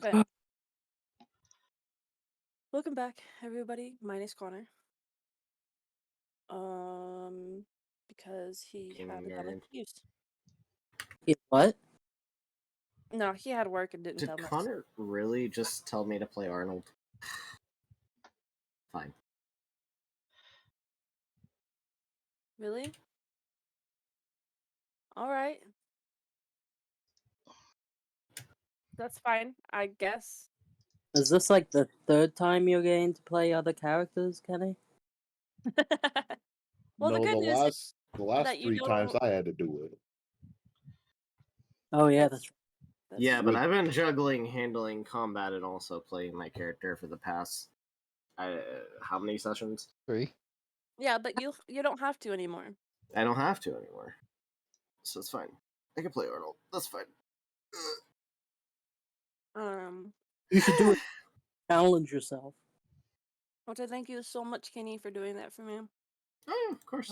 Okay. Welcome back, everybody. Mine is Connor. Because he Being a had a dumb nerd. excuse. What? No, he had work and didn't Did tell us. Connor really just tell me to play Arnold? Fine. Really? All right. That's fine, I guess. Is this like the third time you're getting to play other characters, Kenny? Well, the No, good news is the last that you 3 times don't- I had to do it. Oh yeah, that's Yeah, but Wait. I've been juggling handling combat and also playing my character for the past how many sessions? 3. yeah, but you don't have to anymore. I don't have to anymore, so it's fine. I can play Arnold. That's fine. You should do it. Challenge yourself. Which I thank you so much, Kenny, for doing that for me. Oh yeah, of course.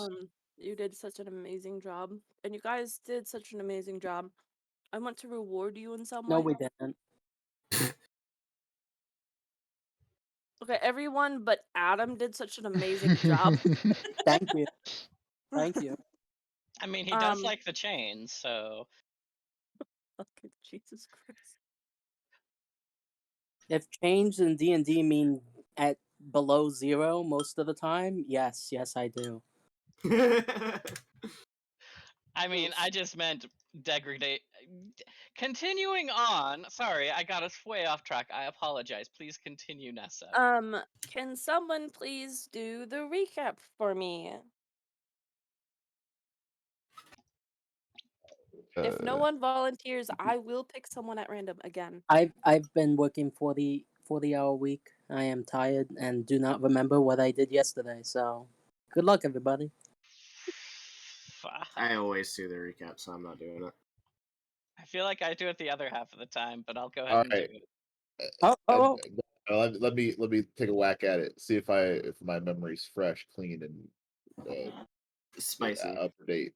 You did such an amazing job, and you guys did such an amazing job. I want to reward you in some way. No, we didn't. Okay, everyone but Adam did such an amazing job. Thank you. Thank you. I mean, he does like the chains, so. Okay, Jesus Christ. If change in D&D mean at below 0 most of the time, yes, I do. I mean, I just meant degradate. Continuing on. Sorry, I got us way off track. I apologize. Please continue, Nessa. Can someone please do the recap for me? If no one volunteers, I will pick someone at random again. I've been working 40-hour week. I am tired and do not remember what I did yesterday. So, good luck, everybody. I always do the recap, so I'm not doing it. I feel like I do it the other half of the time, but I'll go ahead and do it. Let me take a whack at it. See if my memory's fresh, clean, and spicy, up to date.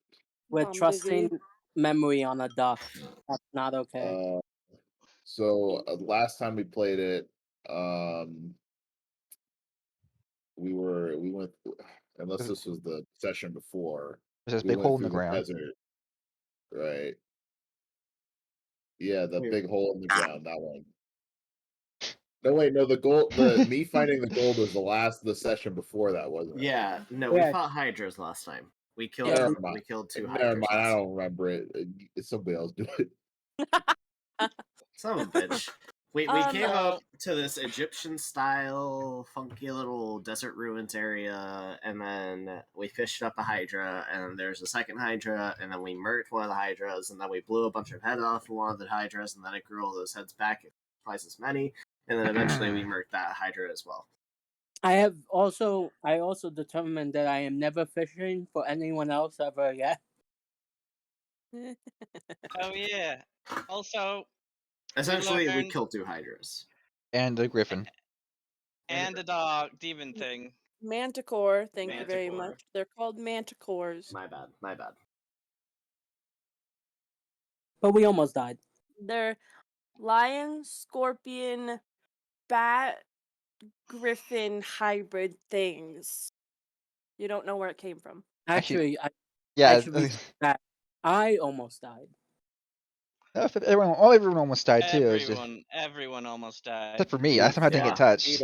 We're trusting memory on a duck. That's not okay. So last time we played it, we went, unless this was the session before. There's this we big went hole in through the ground. desert, right? Yeah, the big hole in the ground. That one. No, wait, no. The gold, me finding the gold was the session before that, wasn't it? Yeah, no, we fought hydras last time. We killed 2 hydras. Never mind, I don't remember it. Somebody else do it. Son of a bitch. We came up to this Egyptian-style, funky little desert ruins area, and then we fished up a hydra, and there's a second hydra, and then we murked one of the hydras, and then we blew a bunch of heads off of one of the hydras, and then it grew all those heads back twice as many, and then eventually we murked that hydra as well. I also determined that I am never fishing for anyone else ever again. Oh yeah. Also, essentially we killed 2 hydras and a griffin and a dog demon thing. Manticore. Thank you very much. They're called manticores. My bad. But we almost died. They're lion, scorpion, bat, griffin hybrid things. You don't know where it came from. Actually, yeah, I almost died. Everyone almost died too. Everyone almost died. Except for me, I somehow didn't get touched.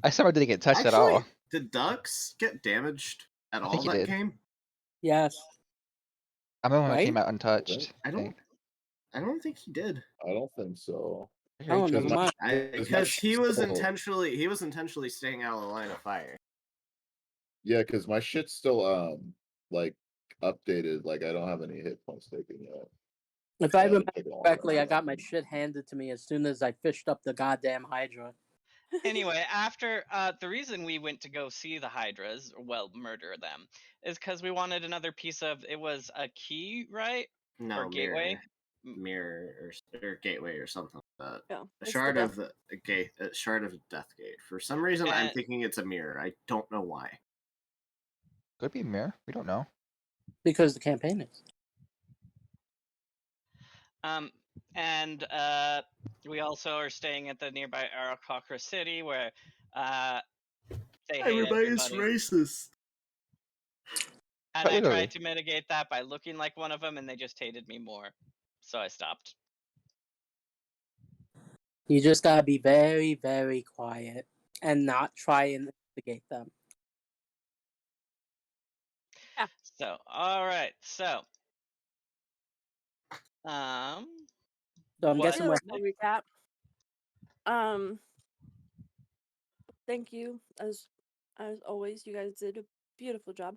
I somehow didn't get touched at all. Did ducks get damaged at all he that did. game? Yes. I'm the one that came out untouched. I don't think he did. I don't think so. Oh, never mind. Because he was intentionally staying out of the line of fire. Yeah, because my shit's still like updated. Like I don't have any hit points taken yet. If I remember correctly, I got my shit handed to me as soon as I fished up the goddamn hydra. Anyway, after the reason we went to go see the hydras, well, murder them, is because we wanted another piece of. It was a key, right? No, or gateway. Mirror or gateway or something like that. Yeah, a shard of the gate, a shard of death gate. For some reason, I'm thinking it's a mirror. I don't know why. Could be a mirror. We don't know. Because the campaign is. And we also are staying at the nearby Arakocra City, where they hate Everybody's everybody. racist. And Quite I literally. tried to mitigate that by looking like one of them, and they just hated me more. So I stopped. You just gotta be very, very quiet and not try and instigate them. So, all right. So, So I'm what guessing we're Beautiful recap. Thank you as always. You guys did a beautiful job.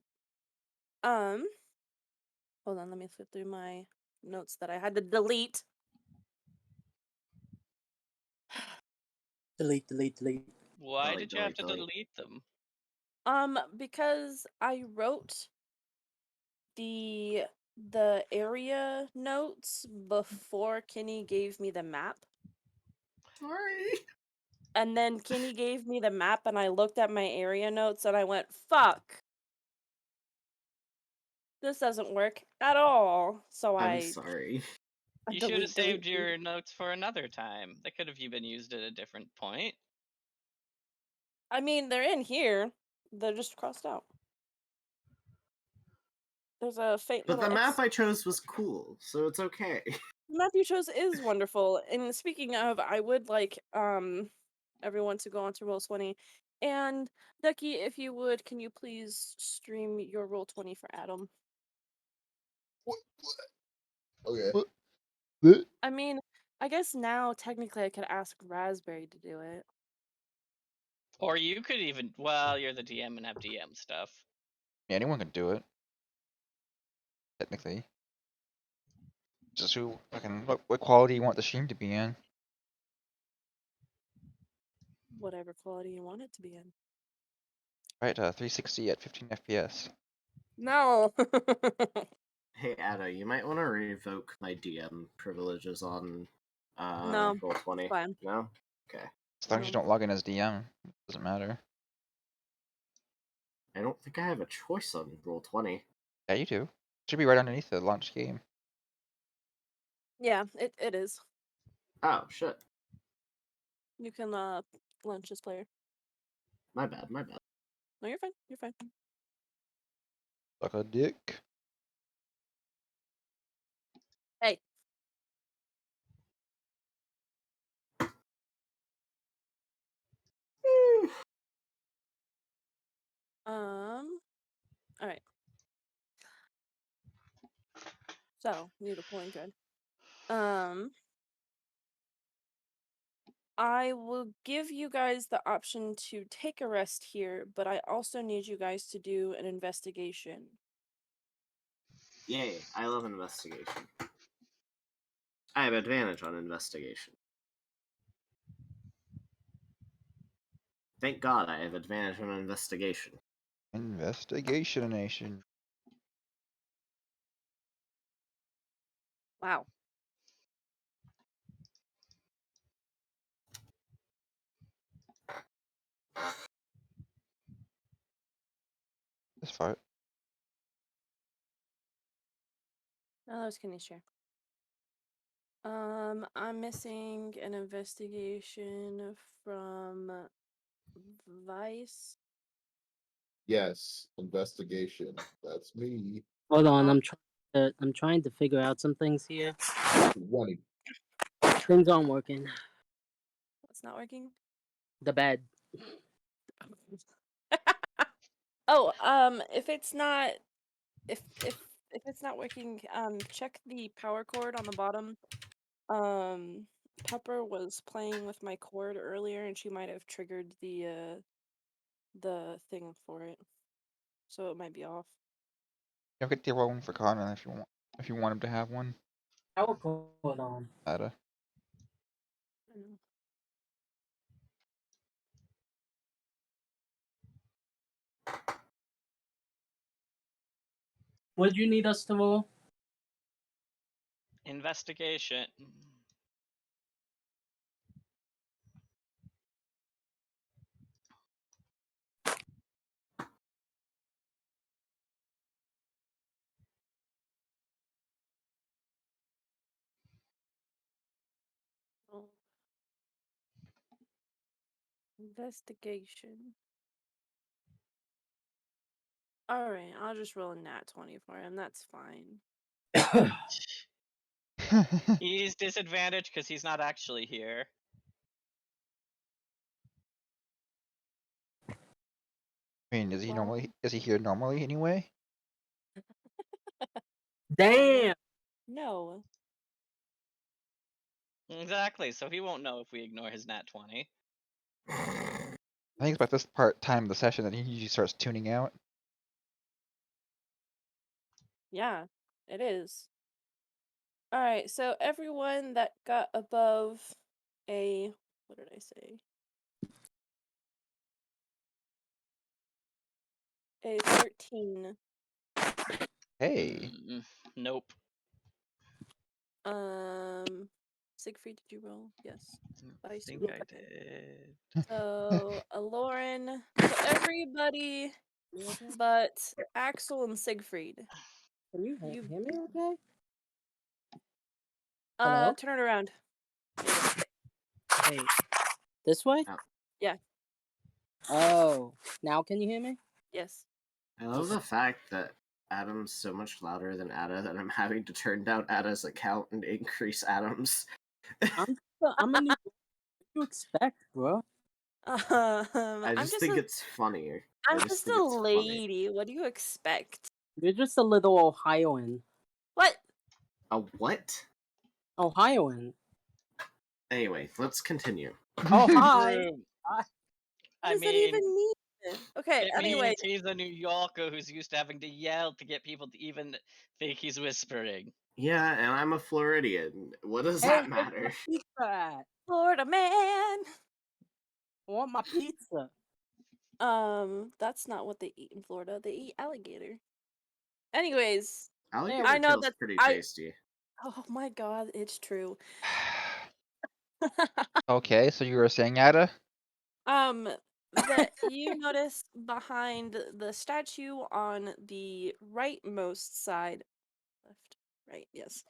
Hold on, let me flip through my notes that I had to delete. delete. Why Delete, did you have to delete. delete them? Because I wrote the area notes before Kenny gave me the map. Sorry. And then Kenny gave me the map and I looked at my area notes and I went, fuck. This doesn't work at all. So I'm sorry. I You should have saved delete. your notes for another time. They could have been used at a different point. I mean, they're in here. They're just crossed out. There's a faint But little the map X. I chose was cool, so it's okay. The map you chose is wonderful. And speaking of, I would like everyone to go on to Roll20. And Ducky, if you would, can you please stream your Roll20 for Adam? Okay. I mean, I guess now technically I could ask Raspberry to do it. Or you could even, well, you're the DM and have DM stuff. Yeah, anyone can do it. Technically. Just who fucking what quality you want the stream to be in. Whatever quality you want it to be in. Right, 360 at 15 FPS. No. Hey, Ada, you might want to revoke my DM privileges on No, Roll20. fine. No? Okay. As long as you don't log in as DM, it doesn't matter. I don't think I have a choice on Roll20. Yeah, you do. Should be right underneath the launch game. Yeah, it is. Oh, shit. You can launch this player. My bad, my bad. No, you're fine. You're fine. Suck a dick. Hey. All right. So, new deploying dread. I will give you guys the option to take a rest here, but I also need you guys to do an investigation. Yay, I love investigation. I have advantage on investigation. Thank God I have advantage on investigation. Investigation Nation. Wow. This fart. No, that was Kenny's share. I'm missing an investigation from Vice. Yes, investigation. That's me. Hold on, I'm trying to figure out some things here. 20. Things aren't working. What's not working? The bed. Oh, if it's not if it's not working, check the power cord on the bottom. Pepper was playing with my cord earlier and she might have triggered the thing for it. So it might be off. You get the one for Connor if you want him to have one. Power cord on. Ada. I know. What do you need us to roll? Investigation. Investigation. Alright, I'll just roll a nat 20 for him. That's fine. He's disadvantaged because he's not actually here. I mean, is he Well- here normally anyway? Damn. No. Exactly, so he won't know if we ignore his nat 20. I think it's about this time of the session that he usually starts tuning out. Yeah, it is. Alright, so everyone that got above a... What did I say? A 13. Hey. Nope. Siegfried, did you roll? Yes. I Vice, think you I rolled. did. So, Lauren. So everybody but Axel and Siegfried. Can you You- hear me okay? Hello? Turn it around. Hey. This way? Oh. Yeah. Oh. Now can you hear me? Yes. I love the fact that Adam's so much louder than Ada that I'm having to turn down Ada's account and increase Adam's. I'm a new. What do you expect, bro? I I'm just just think a, it's funnier. I'm I just think a it's funny. lady. What do you expect? You're just a little Ohioan. What? A what? Ohioan. Anyway, let's continue. Oh, hi. True. What I does that mean, even mean? Okay, it anyway. means he's a New Yorker who's used to having to yell to get people to even think he's whispering. Yeah, and I'm a Floridian. What does Hey, that where's matter? my pizza at? Florida man. I want my pizza. That's not what they eat in Florida. They eat alligator. Anyways, Alligator I know tail's that pretty I. tasty. Oh my god, it's true. Okay, so you were saying, Ada? That you notice behind the statue on the rightmost side, left, right, yes.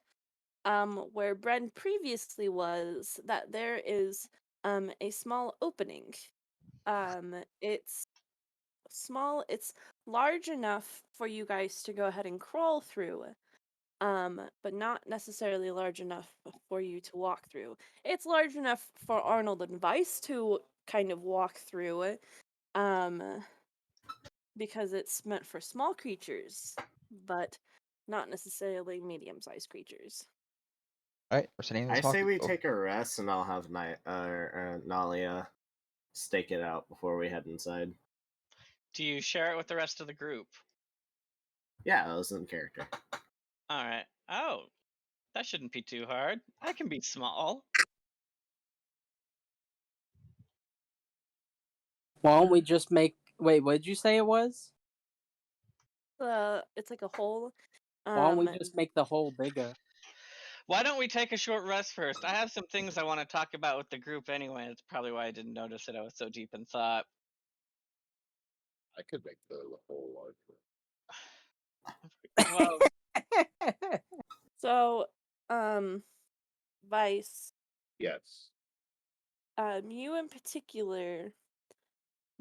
Where Bren previously was, that there is a small opening. It's small. It's large enough for you guys to go ahead and crawl through. But not necessarily large enough for you to walk through. It's large enough for Arnold and Vice to kind of walk through, because it's meant for small creatures, but not necessarily medium-sized creatures. Alright, we're sitting in the I small say we people. take a rest and I'll have Nalia stake it out before we head inside. Do you share it with the rest of the group? Yeah, that was in character. Alright. Oh, that shouldn't be too hard. I can be small. Why don't we just make? Wait, what did you say it was? It's like a hole. Why don't we just make the hole bigger? Why don't we take a short rest first? I have some things I want to talk about with the group anyway. That's probably why I didn't notice it. I was so deep in thought. I could make the whole larger. Well, So, Vice, Yes. you in particular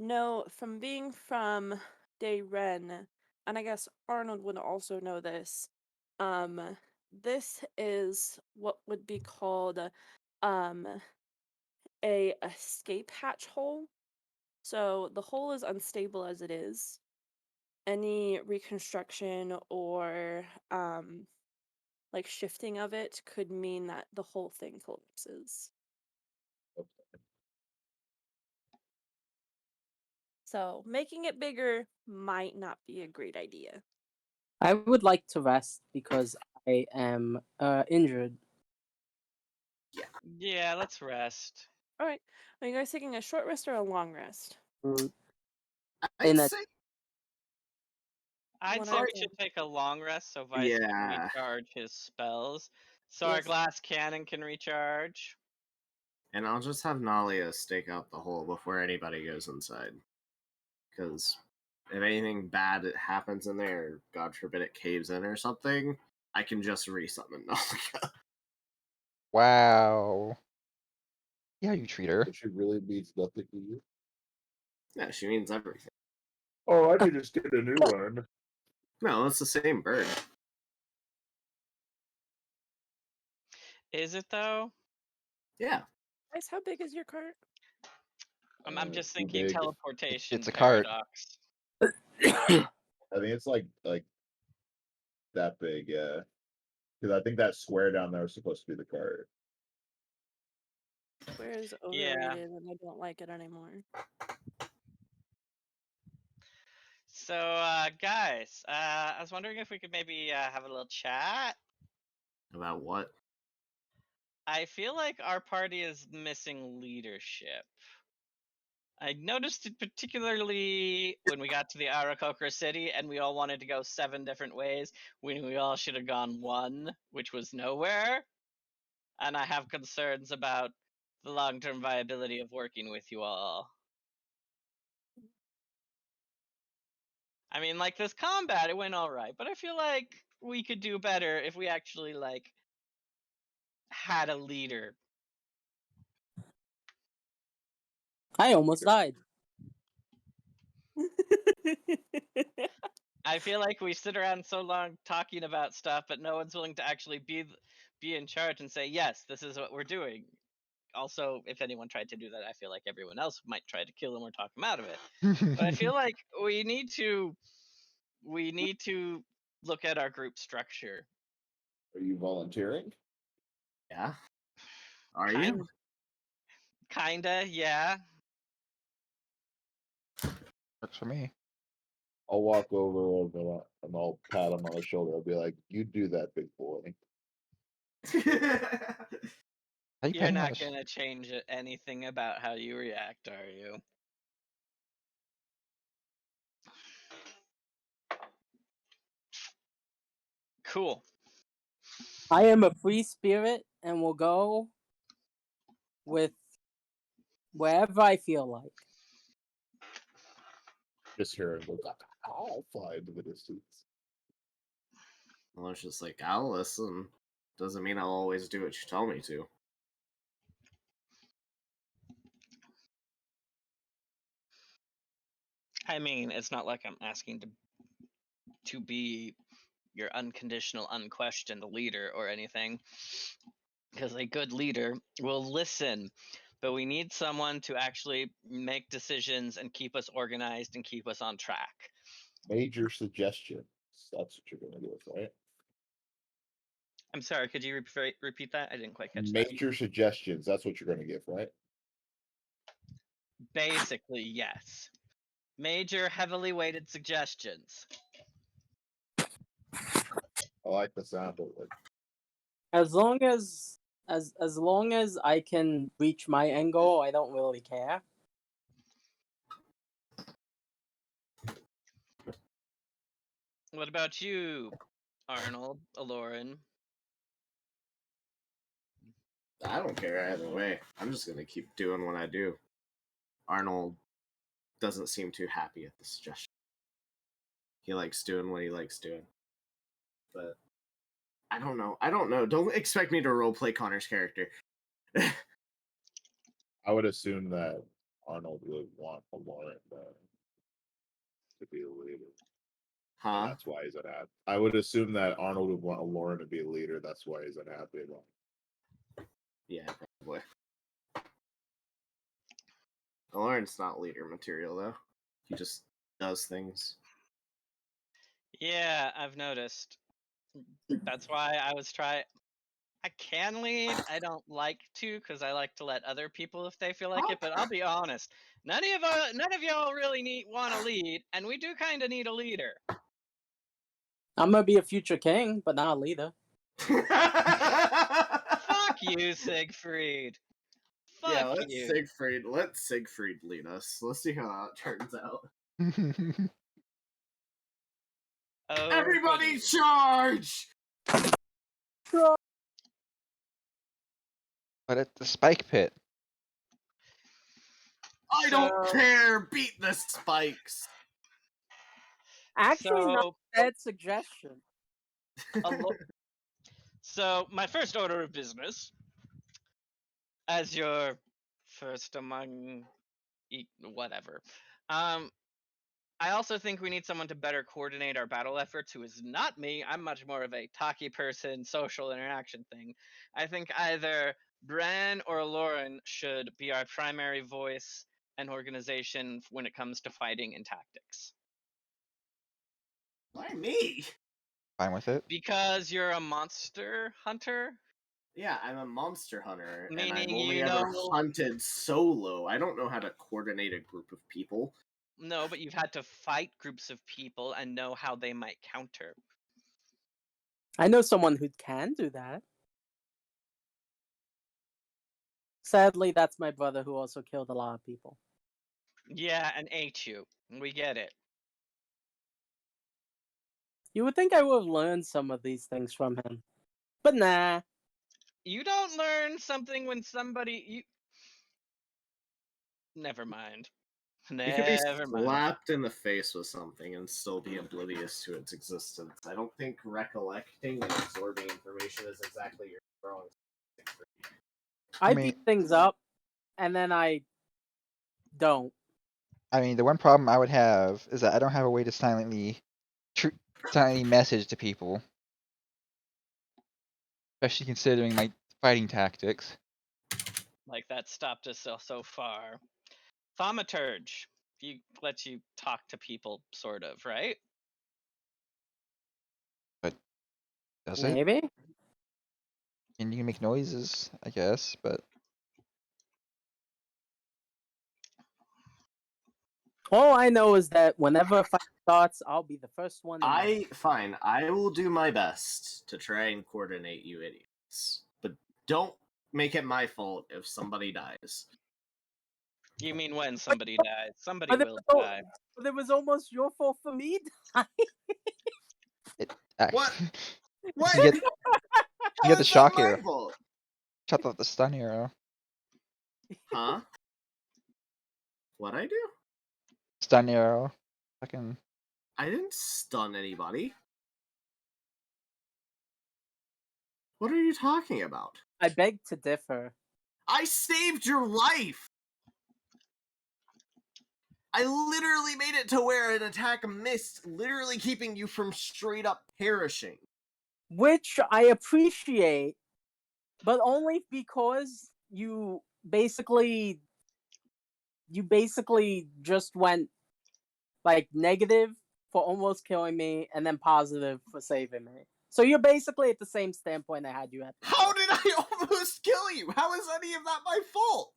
know from being from Ren, and I guess Arnold would also know this. This is what would be called um a escape hatch hole. So the hole is unstable as it is. Any reconstruction or like shifting of it could mean that the whole thing collapses. So making it bigger might not be a great idea. I would like to rest because I am injured. yeah, let's rest. All right. Are you guys taking a short rest or a long rest? I'd In a say I'd One say out we of should 10. take a long rest so Vice can yeah. recharge his spells. So our Yes. glass cannon can recharge. And I'll just have Nalia stake out the hole before anybody goes inside. Because if anything bad happens in there, God forbid it caves in or something, I can just resummon Nalia. Wow. Yeah, you treat her. But she really means nothing to you. Yeah, she means everything. Oh, I could just get a new one. No, it's the same bird. Is it though? Yeah. Guys, how big is your cart? I'm just Too thinking big. teleportation It's a cart. paradox. I think it's like that big, yeah. Because I think that square down there is supposed to be the cart. Where is Yeah. overrated and I don't like it anymore? So, guys, I was wondering if we could maybe have a little chat. About what? I feel like our party is missing leadership. I noticed it particularly when we got to the Arakocra city and we all wanted to go 7 different ways when we all should have gone one, which was nowhere. And I have concerns about the long-term viability of working with you all. I mean, like, this combat, it went alright, but I feel like we could do better if we actually, like, had a leader. I almost died. I feel like we sit around so long talking about stuff, but no one's willing to actually be in charge and say, yes, this is what we're doing. Also, if anyone tried to do that, I feel like everyone else might try to kill him or talk him out of it. But I feel like we need to look at our group structure. Are you volunteering? Yeah. Are you? Kinda, yeah. Works for me. I'll walk over and I'll pat him on the shoulder. I'll be like, "You do that, big boy." How you You're patting on not the gonna change anything about how you react, are you? Cool. I am a free spirit and will go with wherever I feel like. Just hear him go, I'll fly into the distance. Well, it's just like, I'll listen. Doesn't mean I'll always do what you tell me to. I mean, it's not like I'm asking to be your unconditional, unquestioned leader or anything. Because a good leader will listen, but we need someone to actually make decisions and keep us organized and keep us on track. Major suggestions. That's what you're gonna do with, right? I'm sorry, could you repeat that? I didn't quite catch that. Major suggestions. That's what you're gonna give, right? Basically, yes. Major, heavily weighted suggestions. I like the sound of it. As long as I can reach my end goal, I don't really care. What about you, Arnold, Aloran? I don't care either way. I'm just gonna keep doing what I do. Arnold doesn't seem too happy at the suggestion. He likes doing what he likes doing. But I don't know. Don't expect me to roleplay Connor's character. I would assume that Arnold would want Lauren to be a leader. Huh? That's why he's unhappy. I would assume that Arnold would want Lauren to be a leader. That's why he's unhappy about it. Yeah, probably. Lauren's not leader material, though. He just does things. Yeah, I've noticed. That's why I was trying. I can lead. I don't like to because I like to let other people if they feel like it. But I'll be honest, none of y'all really want to lead, and we do kind of need a leader. I'm gonna be a future king, but not a leader. Fuck you, Siegfried. Fuck yeah, you. Let Siegfried lead us. Let's see how that turns out. Oh, Everybody goody. charge! But at the spike pit. I don't care! Beat the spikes! Actually, not a bad suggestion. So, my first order of business, as your first among whatever, I also think we need someone to better coordinate our battle efforts who is not me. I'm much more of a talky person, social interaction thing. I think either Bran or Lauren should be our primary voice and organization when it comes to fighting and tactics. Why me? Fine with it. Because you're a monster hunter? Yeah, I'm a monster hunter, and I've Meaning only you ever know. hunted solo. I don't know how to coordinate a group of people. No, but you've had to fight groups of people and know how they might counter. I know someone who can do that. Sadly, that's my brother who also killed a lot of people. Yeah, and ate you. We get it. You would think I would have learned some of these things from him. But nah. You don't learn something when somebody Never mind. You could be Never mind. slapped in the face with something and still be oblivious to its existence. I don't think recollecting and absorbing information is exactly your strong suit. I mean- beat things up, and then I don't. I mean, the one problem I would have is that I don't have a way to silently message to people, especially considering my fighting tactics. Like that stopped us so far. Thaumaturge. He lets you talk to people, sort of, right? Does it? Maybe? And you can make noises, I guess, but All I know is that whenever a fight starts, I'll be the first one in there. Fine. I will do my best to try and coordinate you idiots. But don't make it my fault if somebody dies. You mean when somebody dies? Somebody But will die. it was almost your fault for me dying. it What? actually What? you get How the is that shock my arrow. fault? Shut off the stun arrow. Huh? What I do? Stun arrow. Fucking I didn't stun anybody. What are you talking about? I beg to differ. I saved your life! I literally made it to where an attack missed, literally keeping you from straight up perishing. Which I appreciate, but only because you basically just went like negative for almost killing me and then positive for saving me. So you're basically at the same standpoint I had you at. How did I almost kill you? How is any of that my fault?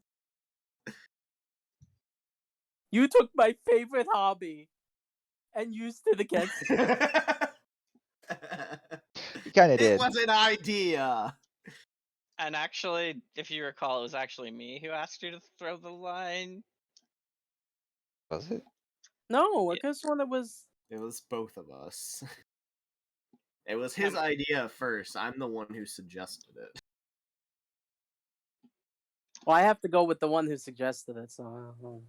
You took my favorite hobby and used it against me. you kinda It did. was an idea. And actually, if you recall, it was actually me who asked you to throw the line. Was it? No, I guess when it was. It was both of us. It was his idea first. I'm the one who suggested it. Well, I have to go with the one who suggested it, so.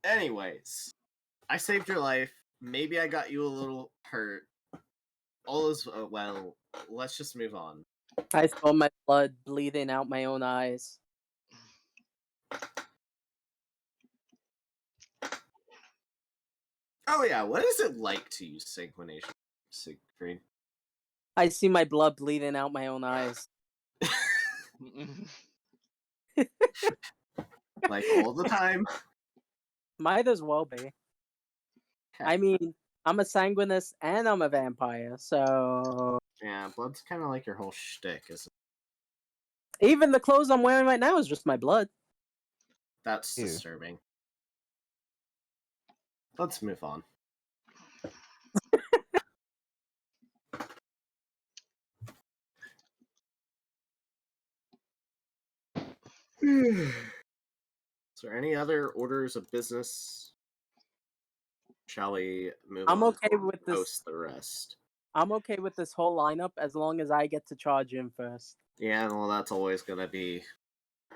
Anyways, I saved your life. Maybe I got you a little hurt. All is well. Let's just move on. I saw my blood bleeding out my own eyes. Oh yeah, what is it like to use synchronization, Siegfried? I see my blood bleeding out my own eyes. Like all the time? Might as well be. I mean, I'm a sanguinist and I'm a vampire, so. Yeah, blood's kind of like your whole shtick, isn't Even the clothes I'm wearing right now is just my blood. it? That's Ew. disturbing. Let's move on. Is there any other orders of business? Shall we move I'm on okay with this. post the rest? I'm okay with this whole lineup as long as I get to charge in first. Yeah, well, that's always going to be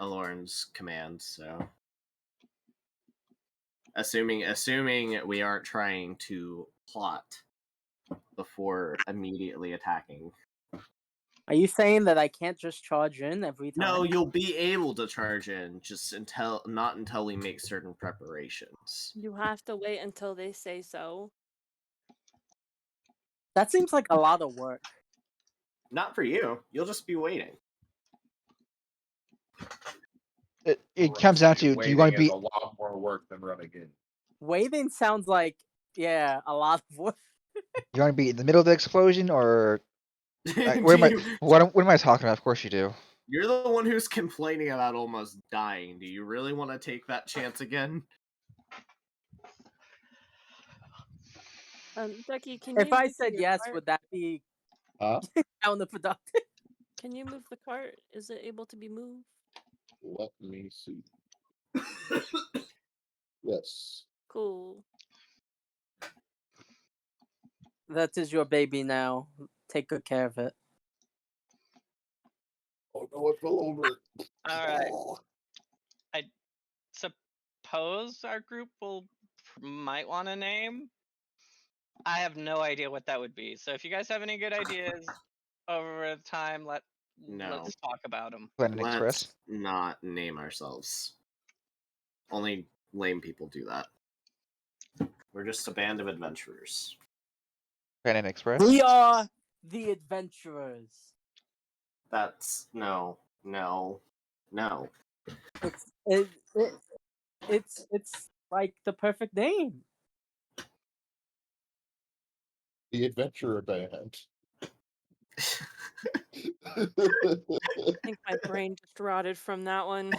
Alorn's command, so... Assuming we aren't trying to plot before immediately attacking. Are you saying that I can't just charge in every time? No, you'll be able to charge in, just not until we make certain preparations. You have to wait until they say so. That seems like a lot of work. Not for you. You'll just be waiting. It comes down to, do you want to Waiting is be a lot more work than running in. Waiting sounds like, yeah, a lot of work. you want to be in the middle of the explosion, or Do what am I you- what am I talking about? Of course you do. You're the one who's complaining about almost dying. Do you really want to take that chance again? Ducky, can If you I move said your yes, cart? would that be Huh? counterproductive? Can you move the cart? Is it able to be moved? Let me see. Yes. Cool. That is your baby now. Take good care of it. Oh no, it fell over. All right. I suppose our group might want a name. I have no idea what that would be. So if you guys have any good ideas over time, No. let's talk about them. Planet Express. Let's not name ourselves. Only lame people do that. We're just a band of adventurers. Planet Express. We are the adventurers. That's no. It's like the perfect name. The Adventurer Band. I think my brain just rotted from that one.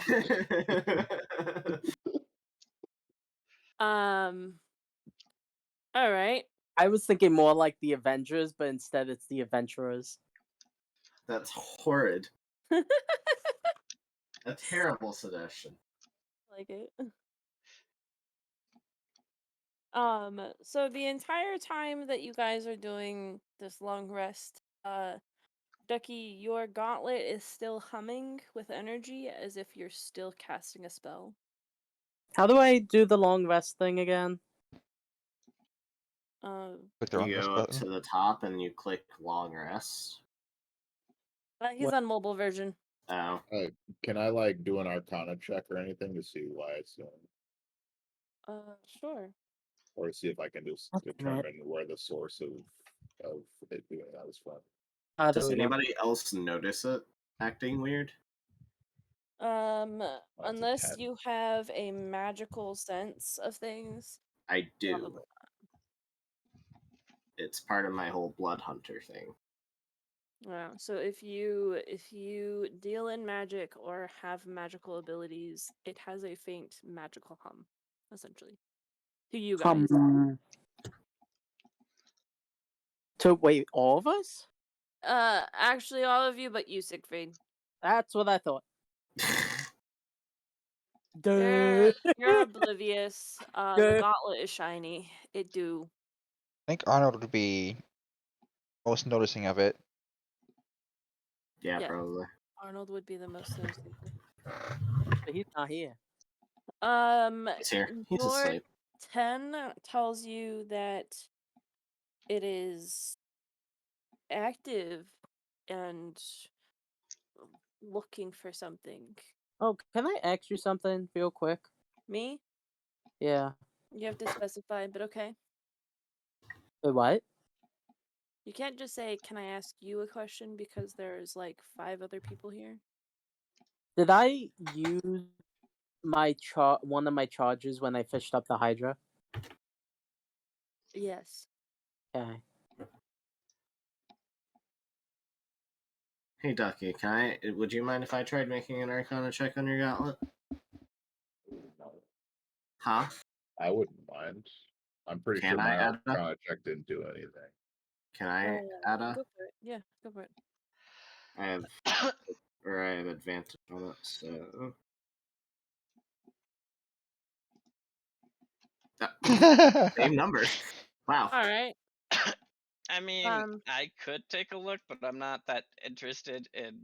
All right. I was thinking more like the Avengers, but instead it's the Adventurers. That's horrid. A terrible suggestion. Like it. So the entire time that you guys are doing this long rest, Ducky, your gauntlet is still humming with energy as if you're still casting a spell. How do I do the long rest thing again? Click the wrong You rest go up button. to the top and you click long rest. He's What? on mobile version. Oh. Can I like do an Arcana check or anything to see why it's doing, Sure. or to see if I can just God damn it. determine where the source of it doing that is from? There Does we go. anybody else notice it acting weird? That's a Unless 10. you have a magical sense of things, I do. probably It's part of my whole blood hunter thing. Wow. So if you deal in magic or have magical abilities, it has a faint magical hum, essentially. To you guys. To wait, all of us? Actually all of you but you, Siegfried. That's what I thought. You're, Duh. you're oblivious. The Good. gauntlet is shiny. It do. I think Arnold would be most noticing of it. Yeah, Yeah. probably. Arnold would be the most noticeable. But he's not here. He's here. He's Your asleep. 10 tells you that it is active and looking for something. Oh, can I ask you something real quick? Me? Yeah. You have to specify, but okay. Wait, what? You can't just say, "Can I ask you a question?" because there's like 5 other people here. Did I use my one of my charges when I fished up the Hydra? Yes. Okay. Hey, Ducky, would you mind if I tried making an Arcana check on your gauntlet? Huh? I wouldn't mind. I'm pretty Can sure I my add that? Arcana check didn't do anything. Can I add a? Go for it. Yeah, go for it. I have advantage on it, so. Same number. Wow. All right. I mean, I could take a look, but I'm not that interested in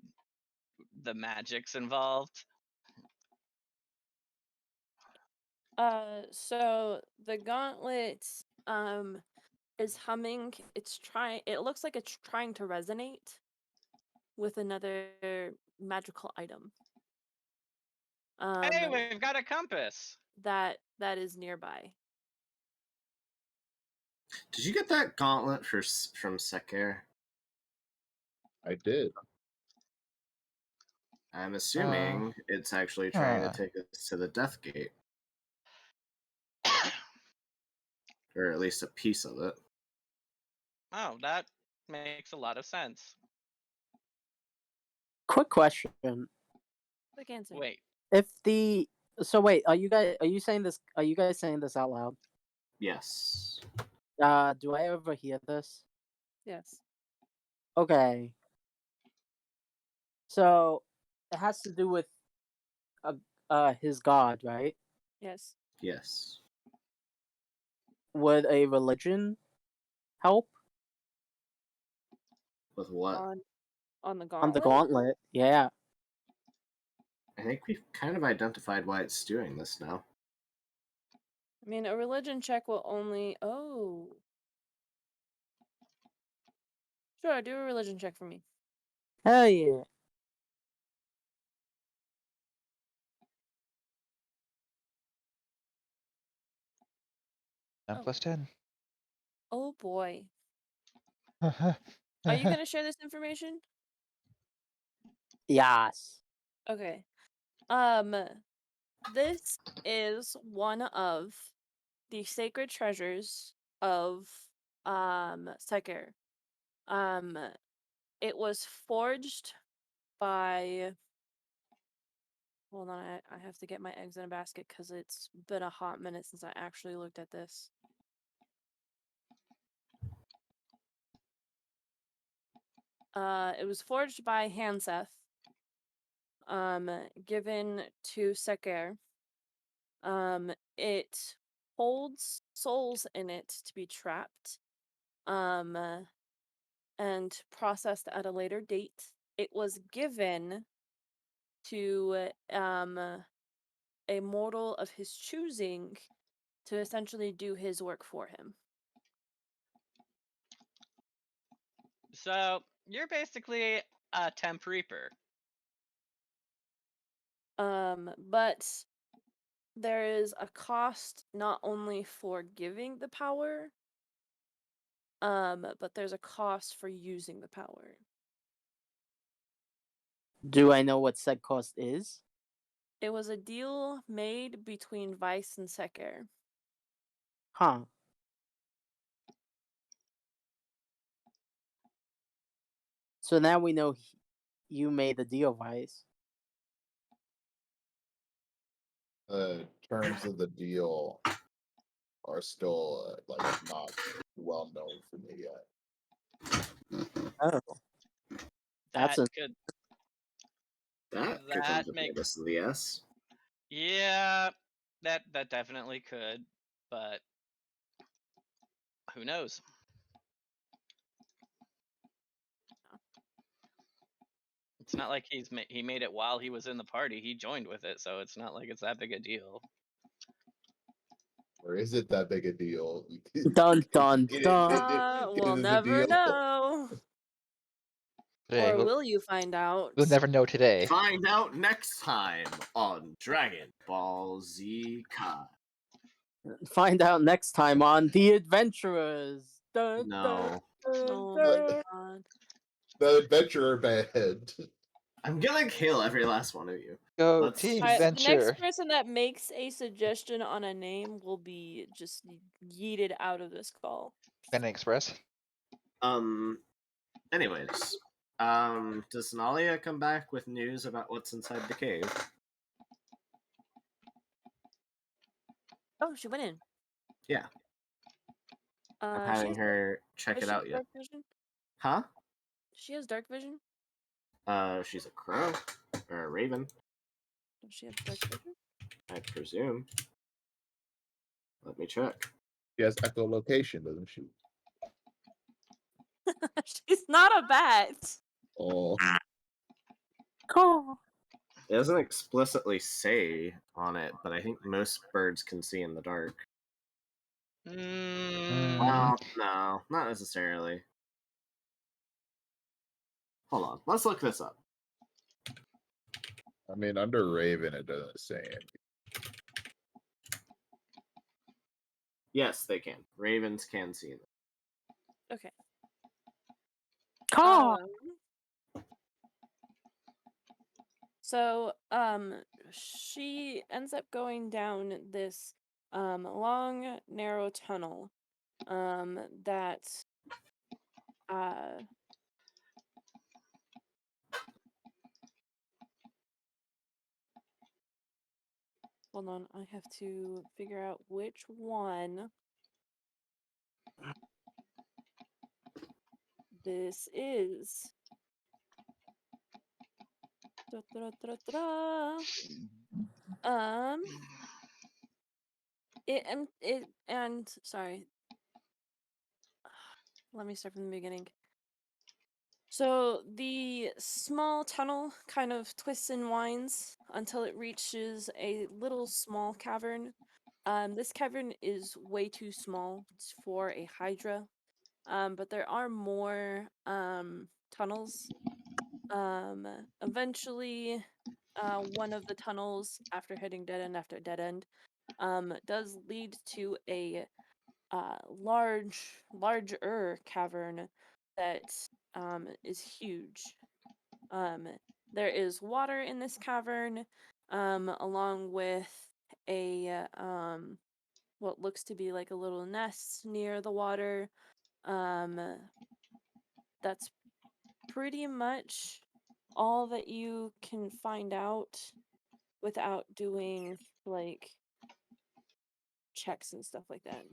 the magics involved. So the gauntlet is humming. It looks like it's trying to resonate. with another magical item. Hey, we've got a compass. That is nearby. Did you get that gauntlet from Sekir? I did. I'm assuming it's actually trying to take us to the Death Gate. Or at least a piece of it. Oh, that makes a lot of sense. Quick question. Quick answer. Wait. Wait, are you guys saying this out loud? Yes. Do I ever hear this? Yes. Okay. So it has to do with his god, right? Yes. Yes. Would a religion help With what? On the on gauntlet? the gauntlet? Yeah. I think we've kind of identified why it's doing this now. I mean, a religion check will only. Oh. Sure, do a religion check for me. Hell yeah. Nine Oh. plus 10. Oh boy. Are you gonna share this information? Yes. Okay. This is one of the sacred treasures of Sekir. It was forged by. Hold on, I have to get my eggs in a basket because it's been a hot minute since I actually looked at this. It was forged by Hanseth. Given to Sekir. It holds souls in it to be trapped. And processed at a later date. It was given to a mortal of his choosing to essentially do his work for him. So you're basically a temp reaper. But there is a cost not only for giving the power, but there's a cost for using the power. Do I know what said cost is? It was a deal made between Vice and Sekir. Huh. So now we know you made the deal, Vice. The terms of the deal are still not well known for me yet. Oh. That That's could That could come that to bite makes us in the ass. yeah, that definitely could, but who knows? It's not like he made it while he was in the party. He joined with it, so it's not like it's that big a deal. Or is it that big a deal? Dun dun dun. We'll Is it the never deal? know. Today, Or we'll, will you find out? we'll never know today. Find out next time on Dragon Ball Z Kai. Find out next time on The Adventurers. Dun, No. dun, Oh dun. my god. The adventurer band. I'm gonna kill every last one of you. Go Let's Team just- The next Venture. person that makes a suggestion on a name will be just yeeted out of this call. Panda Express. Anyways. Does Nalia come back with news about what's inside the cave? Oh, she went in. Yeah. I'm She having has, her check does it she out have yet. dark vision? Huh? She has dark vision? She's a crow. Or a raven, Does she have dark vision? I presume. Let me check. She has echolocation, doesn't she? She's not a bat. Oh, Caw. It doesn't explicitly say on it, but I think most birds can see in the dark. Mm, Well, no, not necessarily. Hold on. Let's look this up. I mean, under Raven, it doesn't say anything. Yes, they can. Ravens can see them. Okay. Oh, So, she ends up going down this long, narrow tunnel that uh hold on, I have to figure out which one this is. Da-da-da-da-da. And sorry, let me start from the beginning. So the small tunnel kind of twists and winds until it reaches a little small cavern. This cavern is way too small for a Hydra. But there are more tunnels. Eventually, one of the tunnels, after hitting dead end after dead end, does lead to a larger cavern that is huge. There is water in this cavern, along with a what looks to be like a little nest near the water. Um, that's pretty much all that you can find out without doing like checks and stuff like that.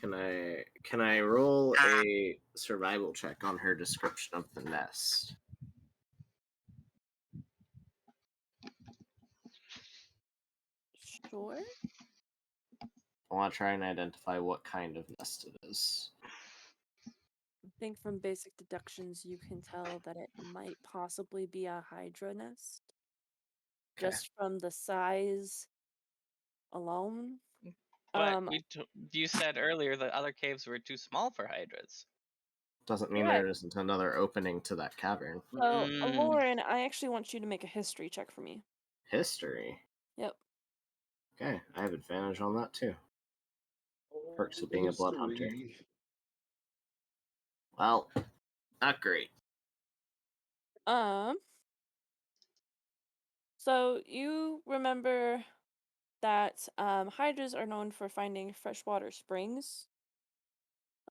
Can I roll a survival check on her description of the nest? Sure. I want to try and identify what kind of nest it is. I think from basic deductions you can tell that it might possibly be a Hydra nest. Okay. Just from the size alone. But you said earlier that other caves were too small for hydras. Doesn't mean Right. there isn't another opening to that cavern. So, Lauren, I actually want you to make a history check for me. History. Yep. Okay, I have advantage on that too. Perks of being a blood hunter. Well, not great. So you remember that hydras are known for finding freshwater springs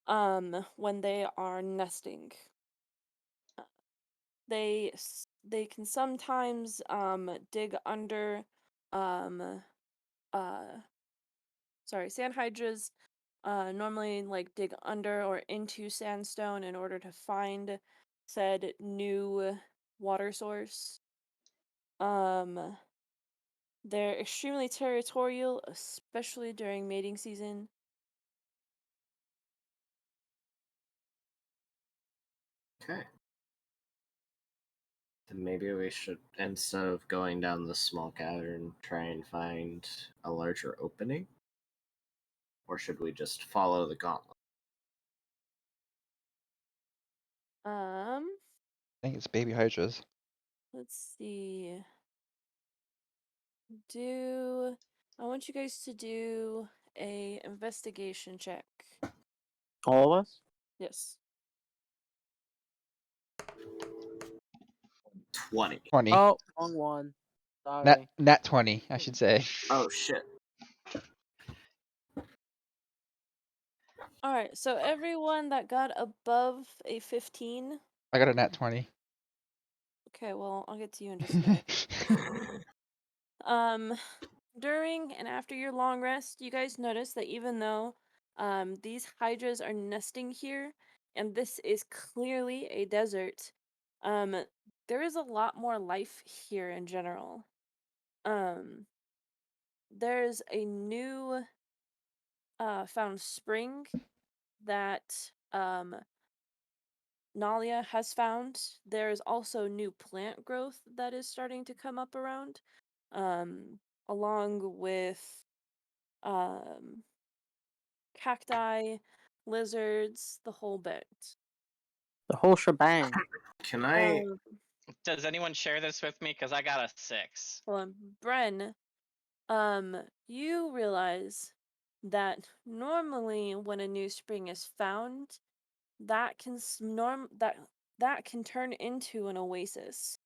when they are nesting. They can sometimes dig under um sand hydras normally like dig under or into sandstone in order to find said new water source. They're extremely territorial, especially during mating season. Okay. Then maybe we should, instead of going down the small cavern, try and find a larger opening? Or should we just follow the gauntlet? I think it's baby hydras. Let's see. I want you guys to do a investigation check. all of us? Yes. 20. 20. Oh, wrong one. Sorry. Nat 20, I should say. Oh shit. Alright, so everyone that got above a 15. I got a nat 20. Okay, well, I'll get to you in just a minute. During and after your long rest, you guys notice that even though these hydras are nesting here, and this is clearly a desert, there is a lot more life here in general. There's a new found spring that Nalia has found. There's also new plant growth that is starting to come up around, along with cacti, lizards, the whole bit. The whole shebang. Can I? Does anyone share this with me? Because I got a 6. Hold on. Bren, you realize that normally when a new spring is found, that can that can turn into an oasis,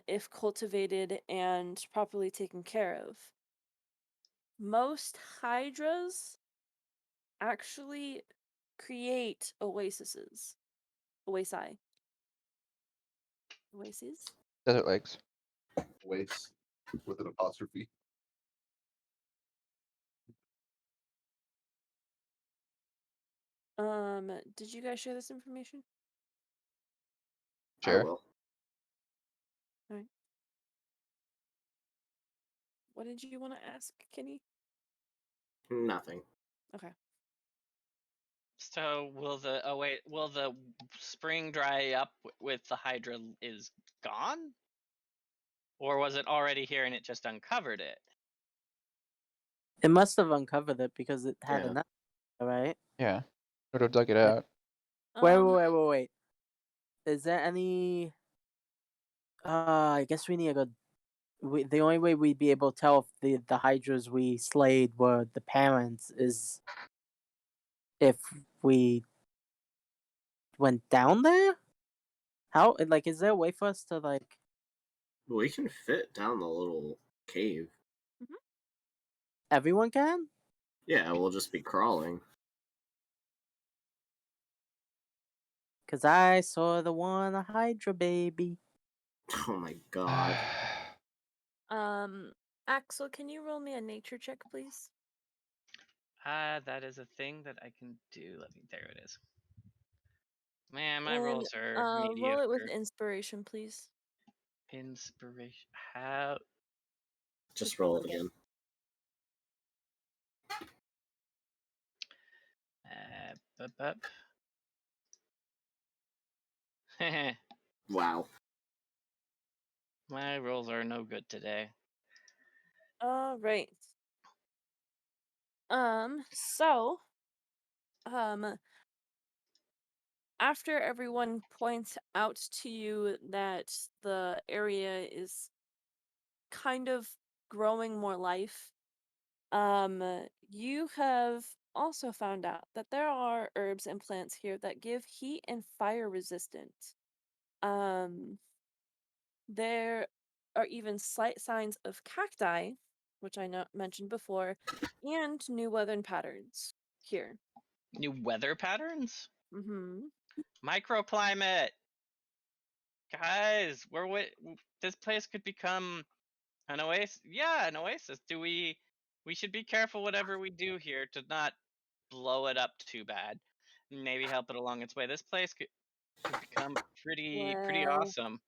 if cultivated and properly taken care of. Most hydras actually create oases. Oasis. Oases? Desert legs. Waste with an apostrophe. Did you guys share this information? I Sure. will. Alright. What did you want to ask, Kenny? Nothing. Okay. So will the spring dry up with the Hydra is gone? Or was it already here and it just uncovered it? It must have uncovered it because it had Yeah. enough, right? Yeah. Would have dug it Right. out. Wait. Is there any? I guess we need to go. The only way we'd be able to tell if the hydras we slayed were the parents is if we went down there. How? Like, is there a way for us to like? We can fit down the little cave. Everyone can? Yeah, we'll just be crawling. Cause I saw the one a hydra baby. Oh my god. Axel, can you roll me a nature check, please? That is a thing that I can do. There it is. Man, my And rolls are roll it with mediocre. inspiration, please. Inspiration. How? Just roll it again. Bup. Wow. My rolls are no good today. All right. So, after everyone points out to you that the area is kind of growing more life, you have also found out that there are herbs and plants here that give heat and fire resistant. Um, there are even slight signs of cacti, which I mentioned before, and new weather patterns here. New weather patterns? Mm-hmm. Microclimate! Guys, this place could become an oasis. Yeah, an oasis. We should be careful whatever we do here to not blow it up too bad. Maybe help it along its way. This place could become pretty Well, awesome.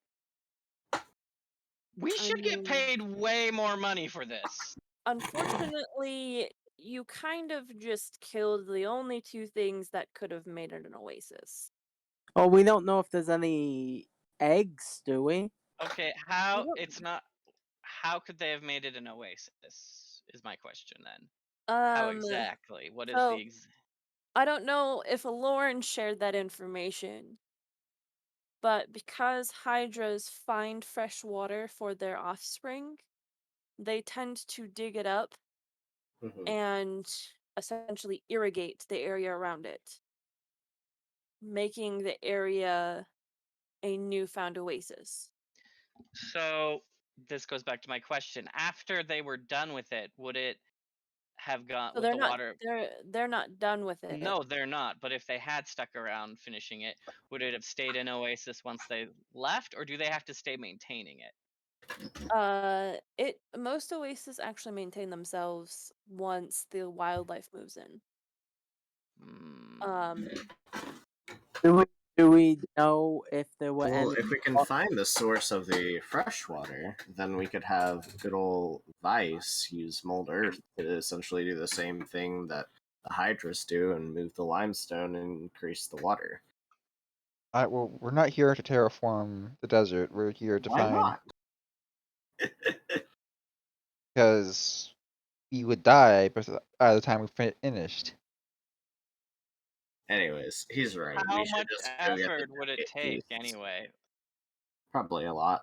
We I should get mean, paid way more money for this. unfortunately, you kind of just killed the only two things that could have made it an oasis. Oh, we don't know if there's any eggs, do we? Okay, I don't- how could they have made it an oasis? Is my question then. How Um, exactly? What is so I don't know if Lauren shared that information, but because hydras find fresh water for their offspring, they tend to dig it up Mhm. and essentially irrigate the area around it, making the area a newfound oasis. So this goes back to my question. After they were done with it, would it have gone So with the water? they're not done with it. No, they're not. But if they had stuck around finishing it, would it have stayed an oasis once they left, or do they have to stay maintaining it? Most oases actually maintain themselves once the wildlife moves in. Hmm. Do we know if there were Well, any? if we can find the source of the fresh water, then we could have good old Vice use mold earth to essentially do the same thing that the Hydras do and move the limestone and increase the water. Well, we're not here to terraform the desert. We're here to Why find not? because we would die by the time we finished. Anyways, he's right. How We should much just go get the effort would it Deathgate take piece. anyway? Probably a lot.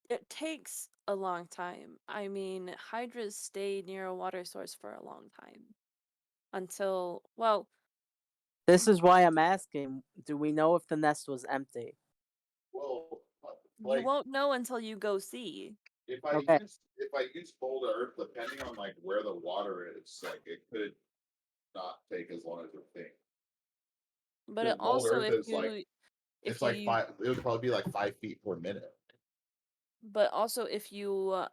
It takes a long time. I mean, hydras stay near a water source for a long time. Until, well, This is why I'm asking, do we know if the nest was empty? Well, you like won't know until you go see. if Okay. I use cold earth, depending on like where the water is, like it could not take as long as you think. But it Because mold also, earth is like if it's you like use, 5. It would probably be like 5 feet per minute. but also if you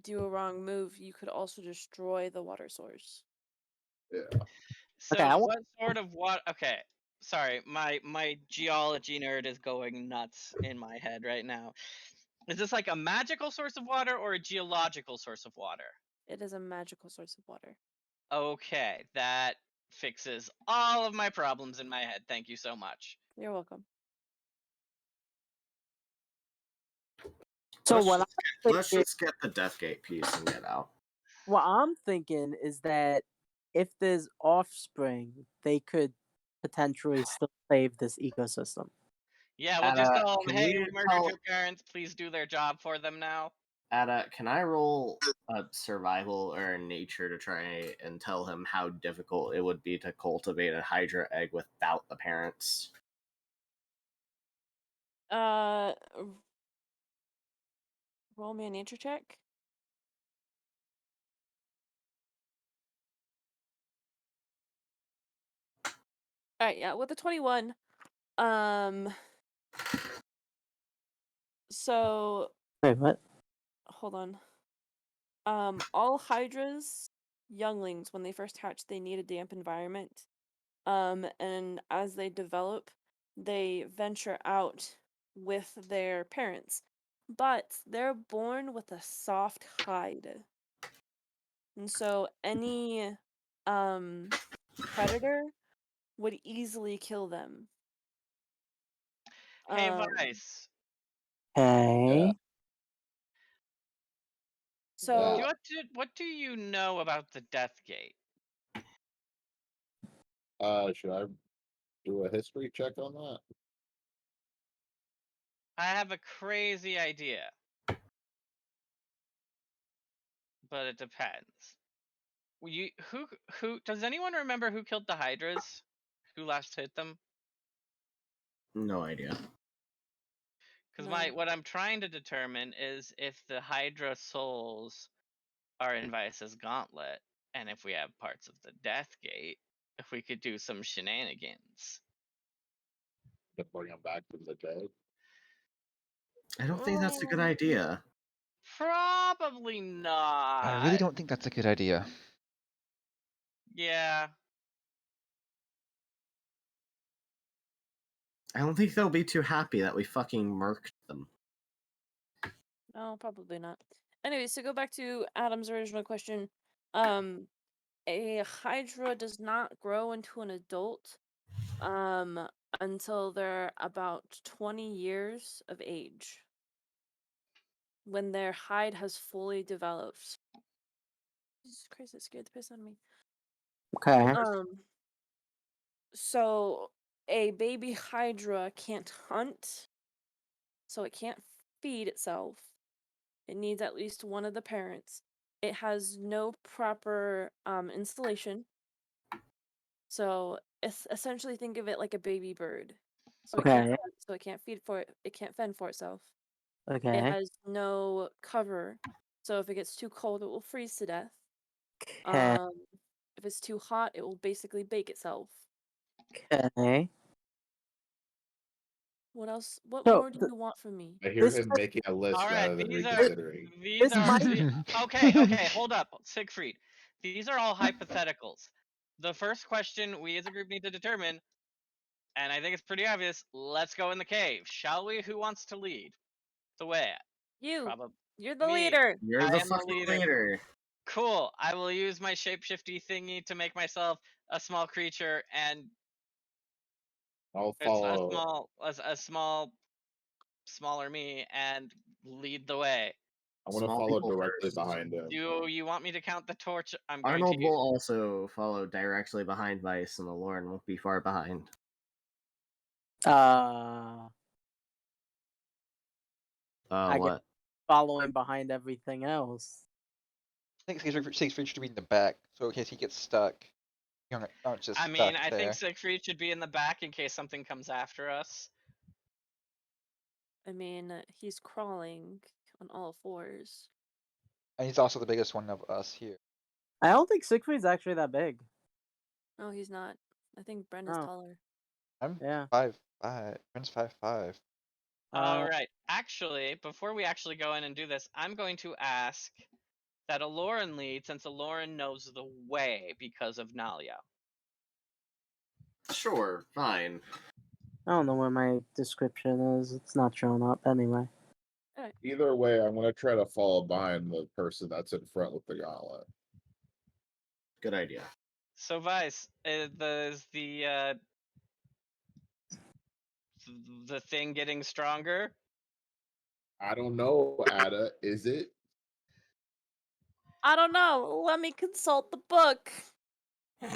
do a wrong move, you could also destroy the water source. Yeah. Okay, I So want what sort of what? Okay, sorry, my geology nerd is going nuts in my head right now. Is this like a magical source of water or a geological source of water? It is a magical source of water. Okay, that fixes all of my problems in my head. Thank you so much. You're welcome. so Let's what just I'm let's thinking, just get the Deathgate piece and get out. what I'm thinking is that if there's offspring, they could potentially still save this ecosystem. Yeah, we'll just tell them, Can hey, you we murdered tell your parents. Please do their job for them now. Ada, can I roll a survival or a nature to try and tell him how difficult it would be to cultivate a Hydra egg without the parents? Uh, roll me a nature check. All right, yeah, with the 21. So Wait, what? hold on. All hydras younglings when they first hatch, they need a damp environment. And as they develop, they venture out with their parents. But they're born with a soft hide. And so any predator would easily kill them. Hey, Um Vice, Yeah. Okay. so what do you know about the Death Gate? Should I do a history check on that? I have a crazy idea, but it depends. You who does anyone remember who killed the Hydras? Who last hit them? No idea. Because no. what I'm trying to determine is if the Hydra souls are in Vice's gauntlet, and if we have parts of the Death Gate, if we could do some shenanigans. To bring them back from the dead. I don't think that's a good Oh, idea. probably I really not. don't think that's a good idea. Yeah. I don't think they'll be too happy that we fucking murked them. No, probably not. Anyway, so go back to Adam's original question. A hydra does not grow into an adult until they're about 20 years of age. When their hide has fully developed. Jesus Christ, that scared the piss out of me. Okay. So a baby hydra can't hunt, so it can't feed itself. It needs at least one of the parents. It has no proper installation. So essentially think of it like a baby bird. So it can't Okay. hunt, so it can't feed for it, it can't fend for itself. It Okay. has no cover. So if it gets too cold, it will freeze to death. Okay. If it's too hot, it will basically bake itself. Okay. What else? What So more do you want from me? I hear this him making a list All right, rather than these are reconsidering. these this are might okay, hold up, Siegfried. These are all hypotheticals. The first question we as a group need to determine, and I think it's pretty obvious, let's go in the cave. Shall we? Who wants to lead the way? You. Probably You're the me. leader. You're I the am the fucking leader. leader. Cool. I will use my shapeshifty thingy to make myself a small creature, and I'll it's follow. a smaller me, and lead the way. I want to Small follow people directly first. behind him. Do you want me to count the torch? I'm going Arnold to. will also follow directly behind Vice, and the Lauren won't be far behind. I guess What? following behind everything else. I think Siegfried should be in the back, so in case he gets stuck, you aren't just I stuck mean, I there. think Siegfried should be in the back in case something comes after us. I mean, he's crawling on all fours. And he's also the biggest one of us here. I don't think Siegfried's actually that big. No, he's not. I think Bren is Oh. taller. I'm Yeah. 5'5". Prince 5'5". All right. Actually, before we actually go in and do this, I'm going to ask that Aloran lead, since Aloran knows the way because of Nalia. Sure, fine. I don't know where my description is. It's not showing up anyway. Either way, I'm going to try to follow behind the person that's in front with the gauntlet. Good idea. So, Vice, is the thing getting stronger? I don't know, Ada. Is it? I don't know. Let me consult the book. The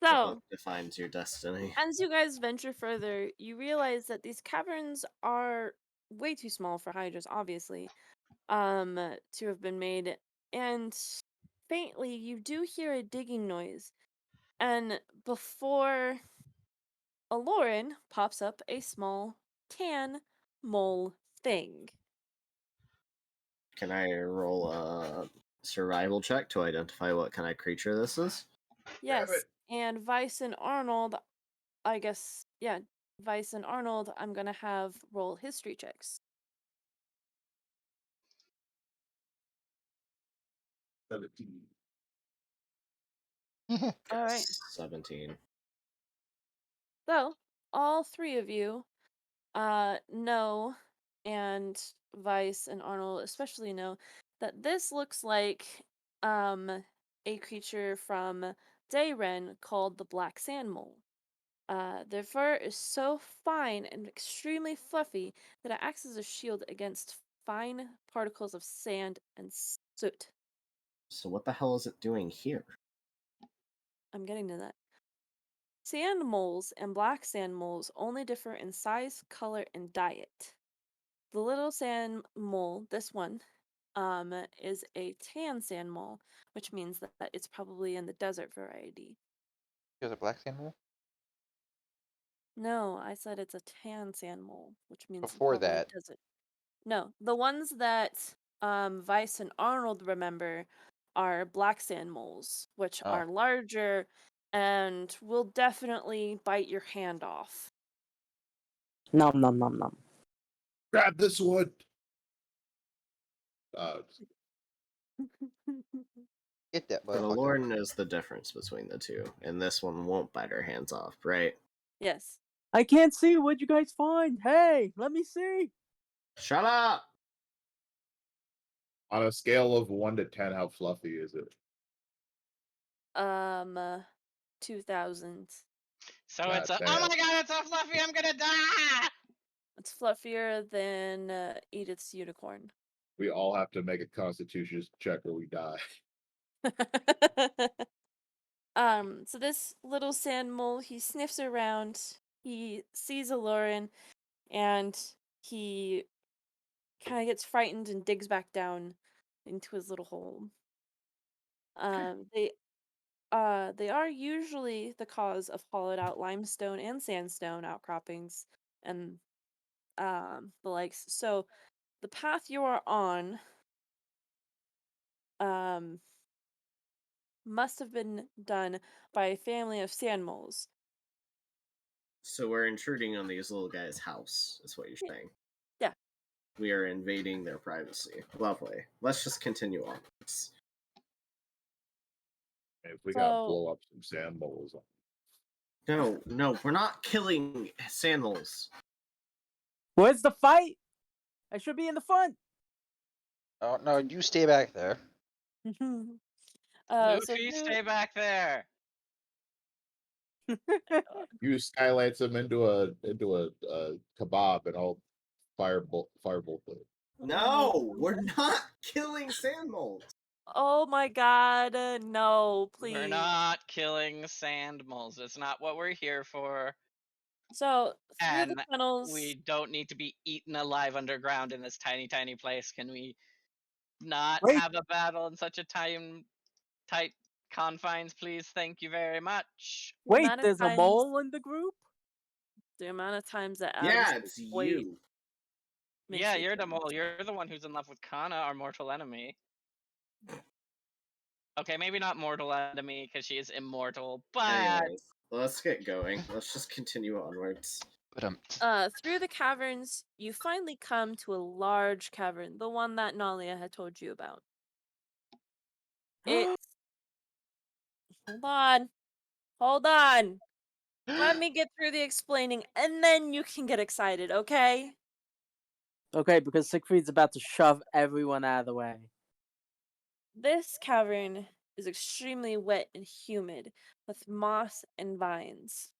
So, book defines your destiny. as you guys venture further, you realize that these caverns are way too small for hydras, obviously, to have been made. And faintly, you do hear a digging noise. And before Aloran pops up a small tan mole thing. Can I roll a survival check to identify what kind of creature this is? Yes, and Vice and Arnold, I guess, yeah, Vice and Arnold, I'm gonna have roll history checks. 17. All right. 17. So, all three of you know, and Vice and Arnold especially know, that this looks like a creature from Dayren called the Black Sand Mole. Their fur is so fine and extremely fluffy that it acts as a shield against fine particles of sand and soot. So what the hell is it doing here? I'm getting to that. Sand moles and black sand moles only differ in size, color, and diet. The little sand mole, this one, is a tan sand mole, which means that it's probably in the desert variety. There's a black sand mole? No, I said it's a tan sand mole, which means Before probably that. desert. No, the ones that Vice and Arnold remember are black sand moles, which Oh. are larger and will definitely bite your hand off. Nom nom nom nom. Grab this one. Get that But motherfucker. Lauren knows the difference between the two, and this one won't bite her hands off, right? Yes. I can't see. What'd you guys find? Hey, let me see. Shut up! On a scale of 1 to 10, how fluffy is it? 2000. So God it's a, oh damn. my god, it's so fluffy, I'm gonna die! It's fluffier than Edith's unicorn. We all have to make a constitution check or we die. So this little sand mole, he sniffs around, he sees Aloran, and he kind of gets frightened and digs back down into his little hole. They are usually the cause of hollowed out limestone and sandstone outcroppings and the likes. So the path you are on must have been done by a family of sand moles. So we're intruding on these little guys' house, is what you're saying. Yeah. We are invading their privacy. Lovely. Let's just continue on. If we gotta So blow up some sand moles. No, we're not killing sandals. Where's the fight? I should be in the front. Oh, no, you stay back there. so Luffy, who stay back there! You skylights them into a kebab and I'll firebolt it. No, we're not killing sand moles. Oh my god, no, We're please. not killing sand moles. That's not what we're here for. So, through the And tunnels, we don't need to be eaten alive underground in this tiny, tiny place. Can we not Wait. have a battle in such a tight confines, please? Thank you very much. the Wait, amount of there's a times mole in the group? that Yeah, Adam's it's weight you. makes Yeah, me you're the cringe. mole. You're the one who's in love with Kana, our mortal enemy. Okay, maybe not mortal enemy because she is immortal, but Anyways, let's get going. Let's just continue onwards. But Through the caverns, you finally come to a large cavern, the one that Nalia had told you about. It's hold on. Hold on. Let me get through the explaining and then you can get excited, okay? Okay, because Siegfried's about to shove everyone out of the way. This cavern is extremely wet and humid with moss and vines.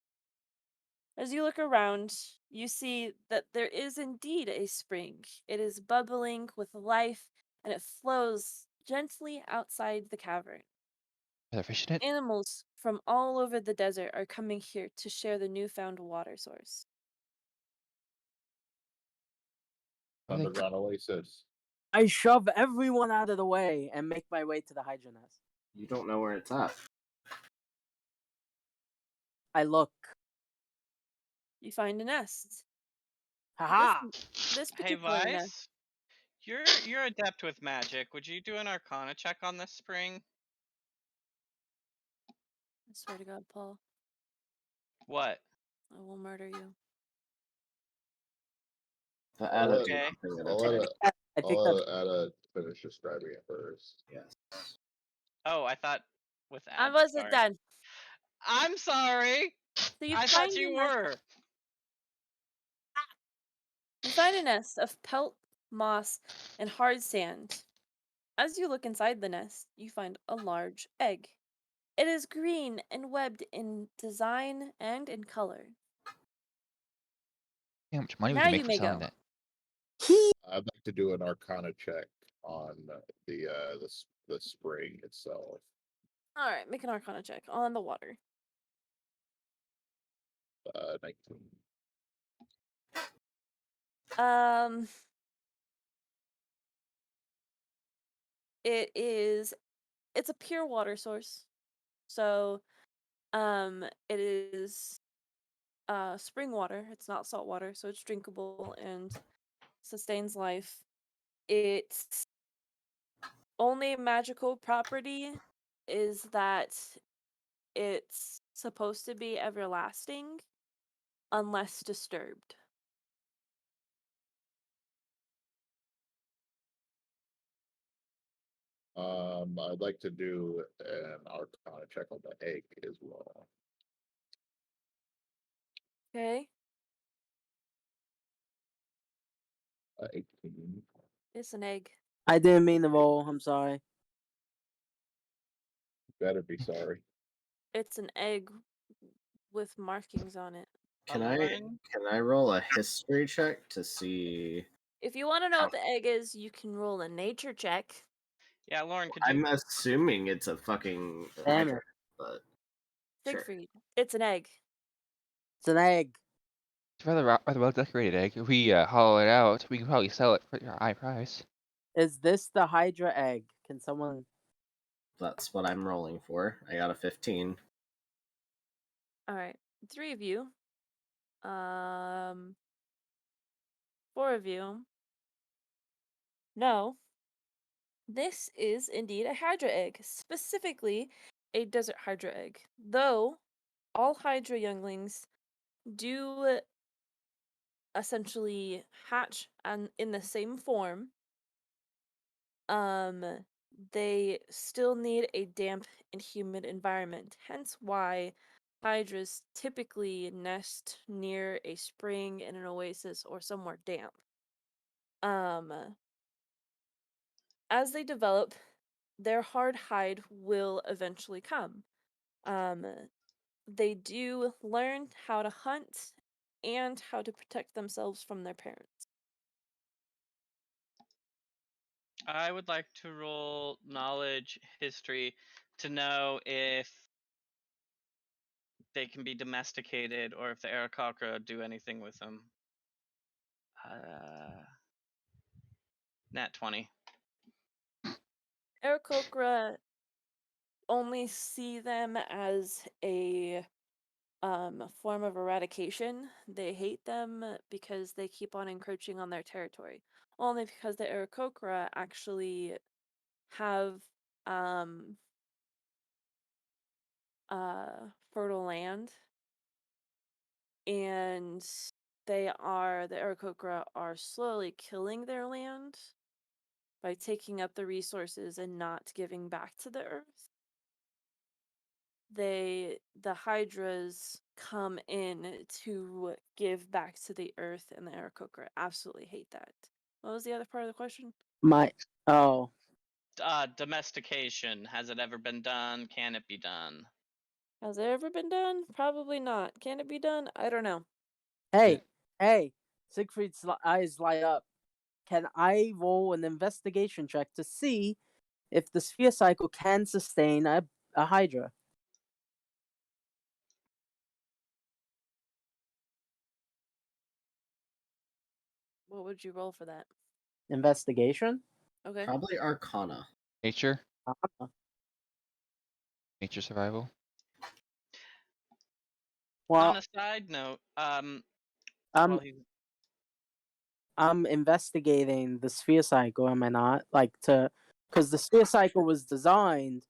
As you look around, you see that there is indeed a spring. It is bubbling with life and it flows gently outside the cavern. are there fish in it? Animals from all over the desert are coming here to share the newfound water source. Are they Underground oasis. I shove everyone out of the way and make my way to the Hydra nest. You don't know where it's at. I look. You find a nest. Haha! This hey, particular nest. Vice, you're adept with magic. Would you do an Arcana check on this spring? I swear to God, Paul, What? I will murder you. The I'll let, attitude Okay. thing at a I'll time. let, I think that's Ada finish describing it first. Yes. Oh, I thought with I ad. wasn't Sorry. done. I'm sorry. So you I thought find you a nest. were. You find a nest of pelt, moss, and hard sand. As you look inside the nest, you find a large egg. It is green and webbed in design and in color. How much money we Now can you make for may selling go. that? I'd like to do an Arcana check on the spring itself. All right, make an Arcana check on the water. 19. Um, it's a pure water source. So, it is spring water. It's not salt water, so it's drinkable and sustains life. Its only magical property is that it's supposed to be everlasting unless disturbed. I'd like to do an Arcana check on the egg as well. Okay? 18. It's an egg. I didn't mean to roll. I'm sorry. Better be sorry. It's an egg with markings on it. Can Lauren? I roll a history check to see? If you want to know How- what the egg is, you can roll a nature check. Yeah, Lauren, could you? I'm assuming it's a fucking Damn hydra, it. but sure. Siegfried. It's an egg. It's an egg. It's rather well decorated egg. If we hollow it out, we can probably sell it for a high price. Is this the Hydra egg? Can someone... That's what I'm rolling for. I got a 15. All right. 3 of you. 4 of you. No. This is indeed a Hydra egg, specifically a desert Hydra egg. Though all Hydra younglings do essentially hatch and in the same form, um, they still need a damp and humid environment. Hence why Hydras typically nest near a spring in an oasis or somewhere damp. Um, as they develop, their hard hide will eventually come. Um, they do learn how to hunt and how to protect themselves from their parents. I would like to roll knowledge history to know if they can be domesticated or if the Aarakocra do anything with them. Nat 20. Aarakocra only see them as a form of eradication. They hate them because they keep on encroaching on their territory. Only because the Aarakocra actually have fertile land, and the Aarakocra are slowly killing their land by taking up the resources and not giving back to the earth. The hydras come in to give back to the earth, and the Aarakocra absolutely hate that. What was the other part of the question? Oh, Domestication. Has it ever been done? Can it be done? Has it ever been done? Probably not. Can it be done? I don't know. hey, hey! Siegfried's eyes light up. Can I roll an investigation check to see if the sphere cycle can sustain a Hydra? What would you roll for that? Investigation? Okay. Probably Arcana. Nature. Uh, Nature survival. Well, On a side note, I'm well, investigating the sphere cycle. Am I not? Because the sphere cycle was designed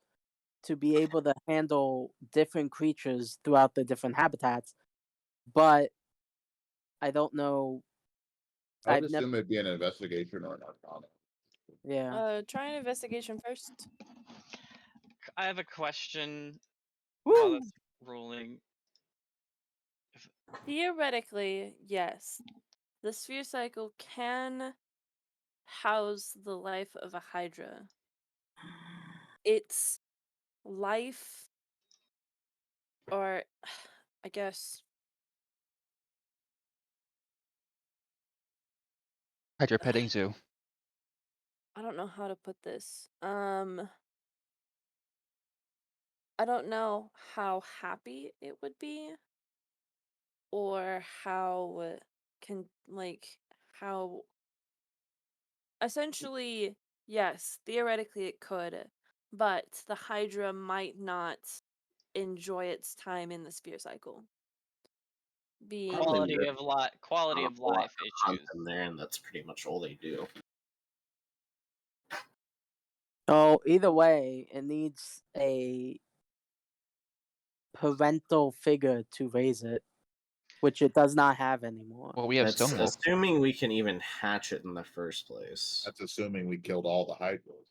to be able to handle different creatures throughout the different habitats, but I don't know. I would I've never. assume it'd be an investigation or an arcana. Yeah. Try an investigation first. I have a question while Woo! it's rolling. Theoretically, yes. The sphere cycle can house the life of a Hydra. Its life, or I guess, Hydra petting zoo. I don't know how to put this. I don't know how happy it would be, or how how essentially, yes, theoretically it could, but the Hydra might not enjoy its time in the sphere cycle. Being Probably Quality on a of whole lot life of hunt issues. in there, and that's pretty much all they do. Oh, either way, it needs a parental figure to raise it, which it does not have anymore. Well, we have That's Stonewall. assuming we can even hatch it in the first place. That's assuming we killed all the hydras.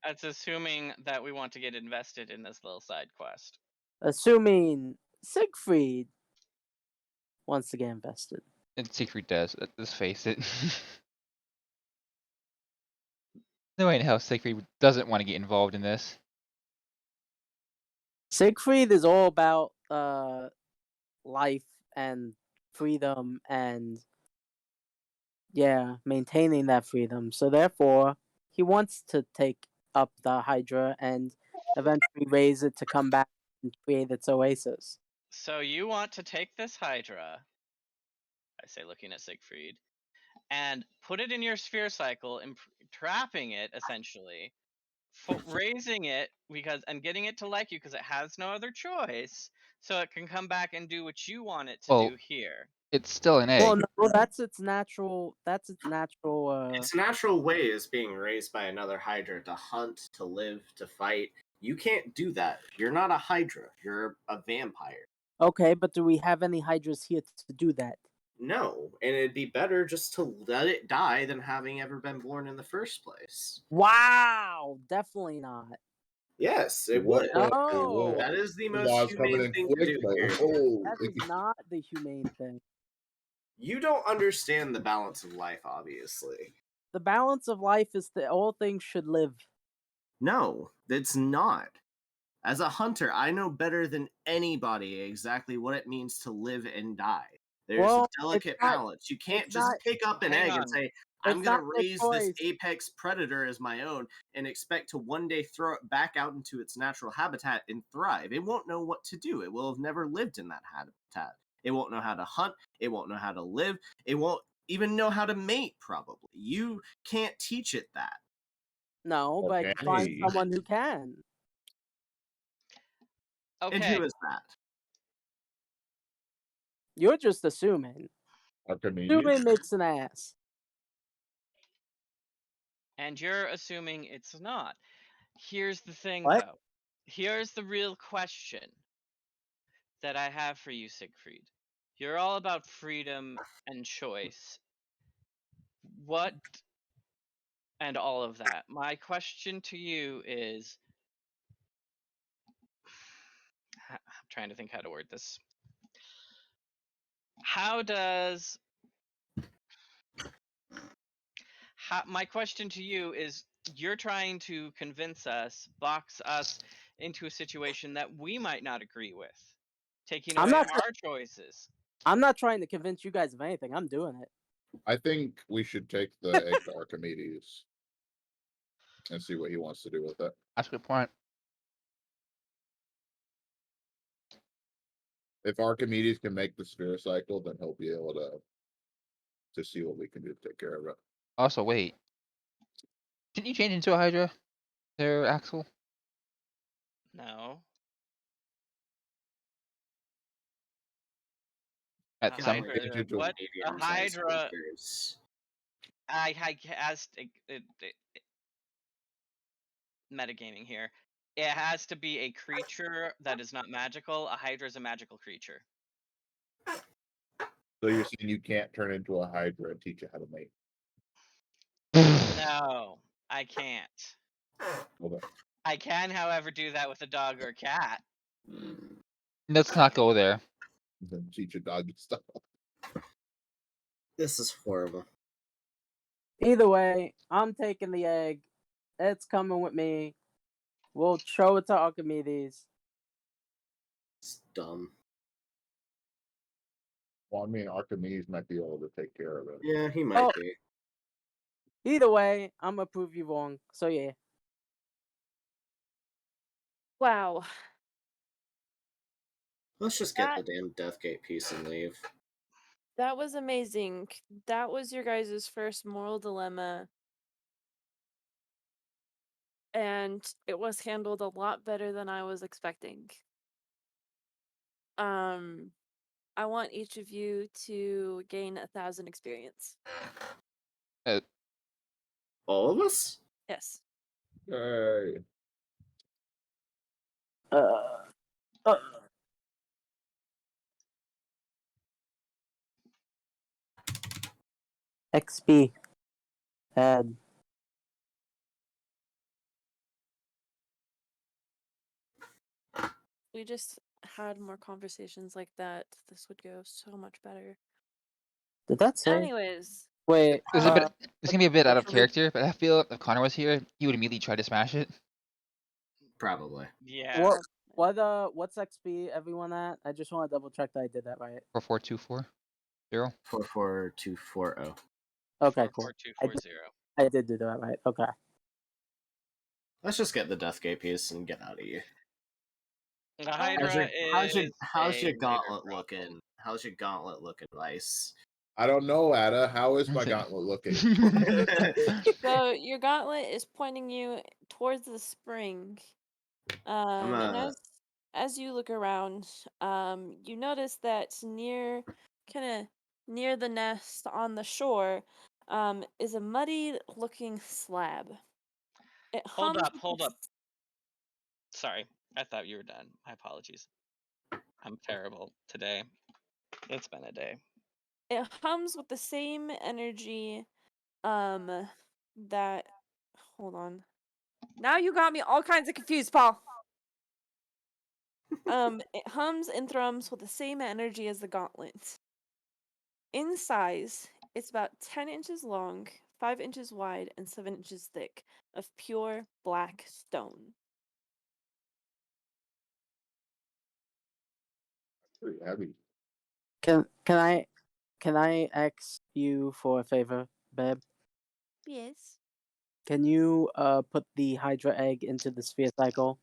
That's assuming that we want to get invested in this little side quest. Assuming Siegfried wants to get invested. And Siegfried does. Let's face it. No way in hell Siegfried doesn't want to get involved in this. Siegfried is all about life and freedom and maintaining that freedom. So therefore, he wants to take up the Hydra and eventually raise it to come back and create its oasis. So you want to take this Hydra, I say looking at Siegfried, and put it in your sphere cycle, trapping it essentially, raising it and getting it to like you because it has no other choice, so it can come back and do what you want it to do here. It's still an egg. Well, no, that's its natural. That's its natural. Its natural way is being raised by another Hydra to hunt, to live, to fight. You can't do that. You're not a Hydra. You're a vampire. Okay, but do we have any Hydras here to do that? No, and it'd be better just to let it die than having ever been born in the first place. Wow, definitely not. Yes, it What? would. No, That is the The most laws coming humane in thing to quick. do Like, here. oh, that is not the humane thing. You don't understand the balance of life, obviously. The balance of life is that all things should live. No, it's not. As a hunter, I know better than anybody exactly what it means to live and die. There's Well, a delicate it's not- balance. You can't it's just not- pick up an Hang egg on. and say, I'm It's gonna not their raise this choice. apex predator as my own and expect to one day throw it back out into its natural habitat and thrive. It won't know what to do. It will have never lived in that habitat. It won't know how to hunt. It won't know how to live. It won't even know how to mate, probably. You can't teach it that. No, but I can find Okay. someone who can. And Okay. who is that? You're just assuming. Archimedes. Assuming makes an ass. And you're assuming it's not. Here's the thing, What? though. Here's the real question that I have for you, Siegfried. You're all about freedom and choice. What and all of that. My question to you is I'm trying to think how to word this. How does my question to you is you're trying to convince us, box us into a situation that we might not agree with, taking I'm away not. our choices. I'm not trying to convince you guys of anything. I'm doing it. I think we should take the egg to Archimedes and see what he wants to do with it. That's a good point. If Archimedes can make the sphere cycle, then he'll be able to see what we can do to take care of it. Also, wait. Didn't you change into a Hydra there, Axel? No. At A Can some only Hydra. change into What? A medium-sized Hydra. creatures. I has metagaming here. It has to be a creature that is not magical. A Hydra is a magical creature. So you're saying you can't turn into a Hydra and teach it how to mate? No, I can't. Okay. I can, however, do that with a dog or a cat. Let's not go there. Then teach a dog stuff. This is horrible. Either way, I'm taking the egg. It's coming with me. We'll show it to Archimedes. It's dumb. Well, I mean, Archimedes might be able to take care of it. Yeah, he might Oh. be. Either way, I'm gonna prove you wrong. So yeah. Wow. Let's just get That the damn Deathgate piece and leave. that was amazing. That was your guys' first moral dilemma. And it was handled a lot better than I was expecting. I want each of you to gain 1,000 experience. All of us? Yes. Yay. Uh, XP. Add. We just had more conversations like that. This would go so much better. Did that say? Anyways, Wait. This is a bit. This can be a bit out of for me- character, but I feel if Connor was here, he would immediately try to smash it. Probably. Yeah. What's XP everyone at? I just want to double check that I did that right. 44240. 44240. Okay, cool. 44240. I did do that right. Okay. Let's just get the Deathgate piece and get out of here. The Hydra How's your a gauntlet bigger looking? problem. How's your gauntlet looking, Vice? I don't know, Ada. How is my Okay. gauntlet looking? so your gauntlet is pointing you towards the spring. And as you look around, you notice that kind of near the nest on the shore, is a muddy-looking slab. It Hold hums up. Sorry, I thought you were done. My apologies. I'm terrible today. It's been a day. It hums with the same energy, that. Hold on. Now you got me all kinds of confused, Paul. It hums and thrums with the same energy as the gauntlet. In size, it's about 10 inches long, 5 inches wide, and 7 inches thick, of pure black stone. Pretty heavy. Can I ask you for a favor, babe? Yes. Can you put the Hydra egg into the sphere cycle?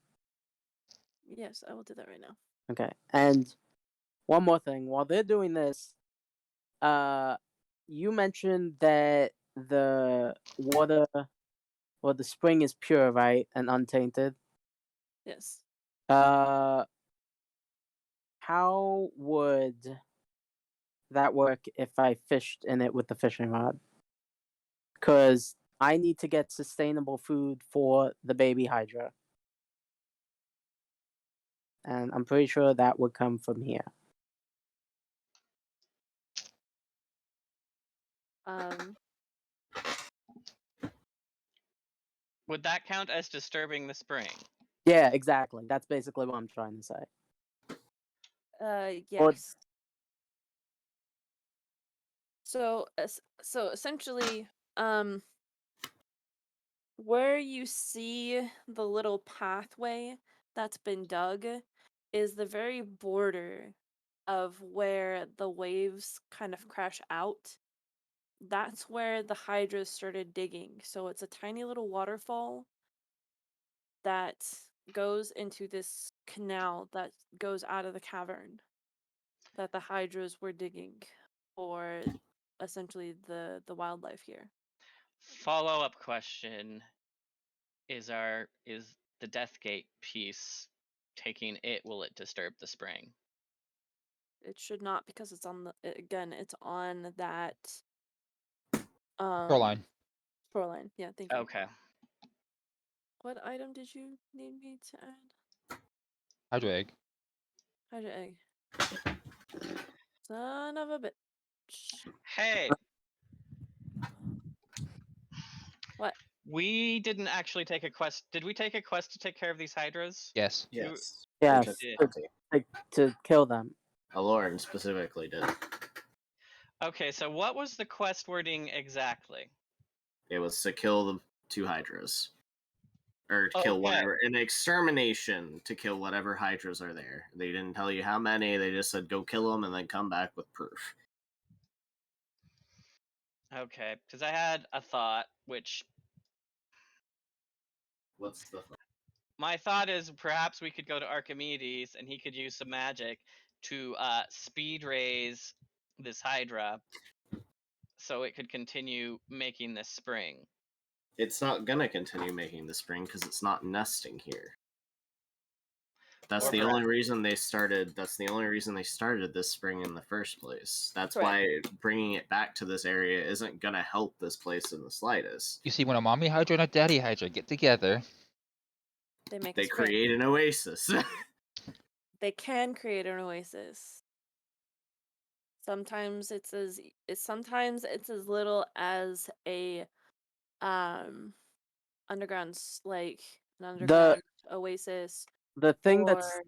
Yes, I will do that right now. Okay. And one more thing, while they're doing this, you mentioned that the water or the spring is pure, right, and untainted. Yes. How would that work if I fished in it with the fishing rod? Because I need to get sustainable food for the baby Hydra. And I'm pretty sure that would come from here. Um. Would that count as disturbing the spring? Yeah, exactly. That's basically what I'm trying to say. Or Yes. So essentially, where you see the little pathway that's been dug is the very border of where the waves kind of crash out. That's where the hydras started digging. So it's a tiny little waterfall that goes into this canal that goes out of the cavern that the hydras were digging for essentially the wildlife here. Follow-up question: is the Death Gate piece taking it? Will it disturb the spring? It should not, because it's on it's on that Shoreline. shoreline. Yeah, thank you. Okay. What item did you need me to add? Hydra egg. Hydra egg. Son of a bitch. Hey, What? we didn't actually take a quest. Did we take a quest to take care of these hydras? Yes. Yes. yes, Because did. to kill them. Aloran specifically did. Okay, so what was the quest wording exactly? It was to kill the 2 Hydras. Or to kill Okay. whatever. An extermination to kill whatever Hydras are there. They didn't tell you how many, they just said go kill them and then come back with proof. Okay, because I had a thought, which What's the thought? my thought is perhaps we could go to Archimedes and he could use some magic to speed raise this Hydra so it could continue making this spring. It's not gonna continue making the spring because it's not nesting here. That's Or the perhaps- only reason they started. That's the only reason they started this spring in the first place. That's Correct. why bringing it back to this area isn't gonna help this place in the slightest. You see, when a mommy Hydra and a daddy Hydra get together, They make a They spring. create an oasis. They can create an oasis. Sometimes sometimes it's as little as a underground like an underground oasis, The thing or that's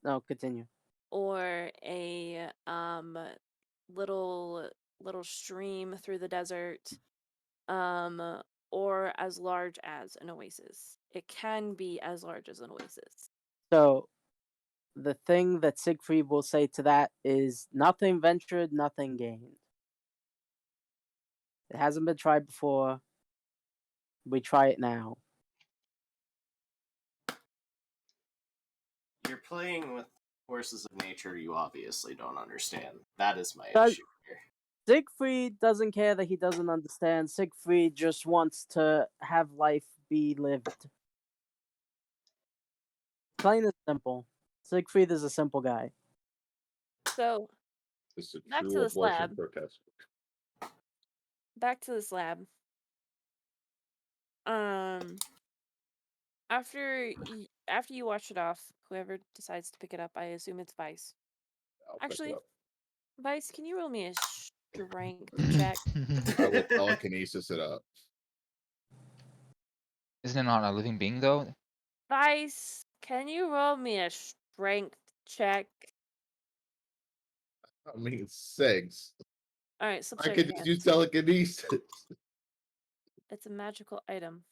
no, continue. or a little stream through the desert, or as large as an oasis. It can be as large as an oasis. So the thing that Siegfried will say to that is nothing ventured, nothing gained. It hasn't been tried before. We try it now. You're playing with forces of nature you obviously don't understand. That is my Does- issue here. Siegfried doesn't care that he doesn't understand. Siegfried just wants to have life be lived. Plain and simple. Siegfried is a simple guy. So This is a Back to true the abortion slab. protest. back to the slab. After you wash it off, whoever decides to pick it up, I assume it's Vice. I'll pick it Actually, up. Vice, can you roll me a strength check? I will telekinesis it up. isn't it not a living being though? Vice, can you roll me a strength check? I mean, 6. All right, slips I out could your just hand. use telekinesis. It's a magical item.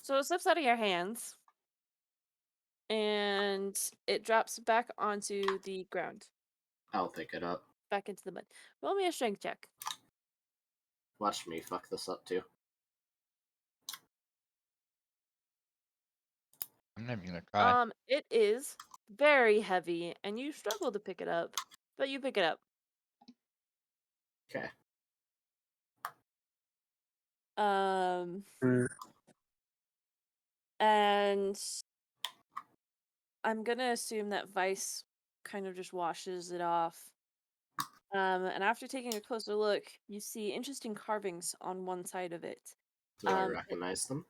So it slips out of your hands, and it drops back onto the ground. I'll pick it up. back into the mud. Roll me a strength check. Watch me fuck this up too. I'm never gonna try. It is very heavy, and you struggle to pick it up, but you pick it up. Okay. Um, Mm. and I'm gonna assume that Vice kind of just washes it off. And after taking a closer look, you see interesting carvings on one side of it. Do I It, recognize them?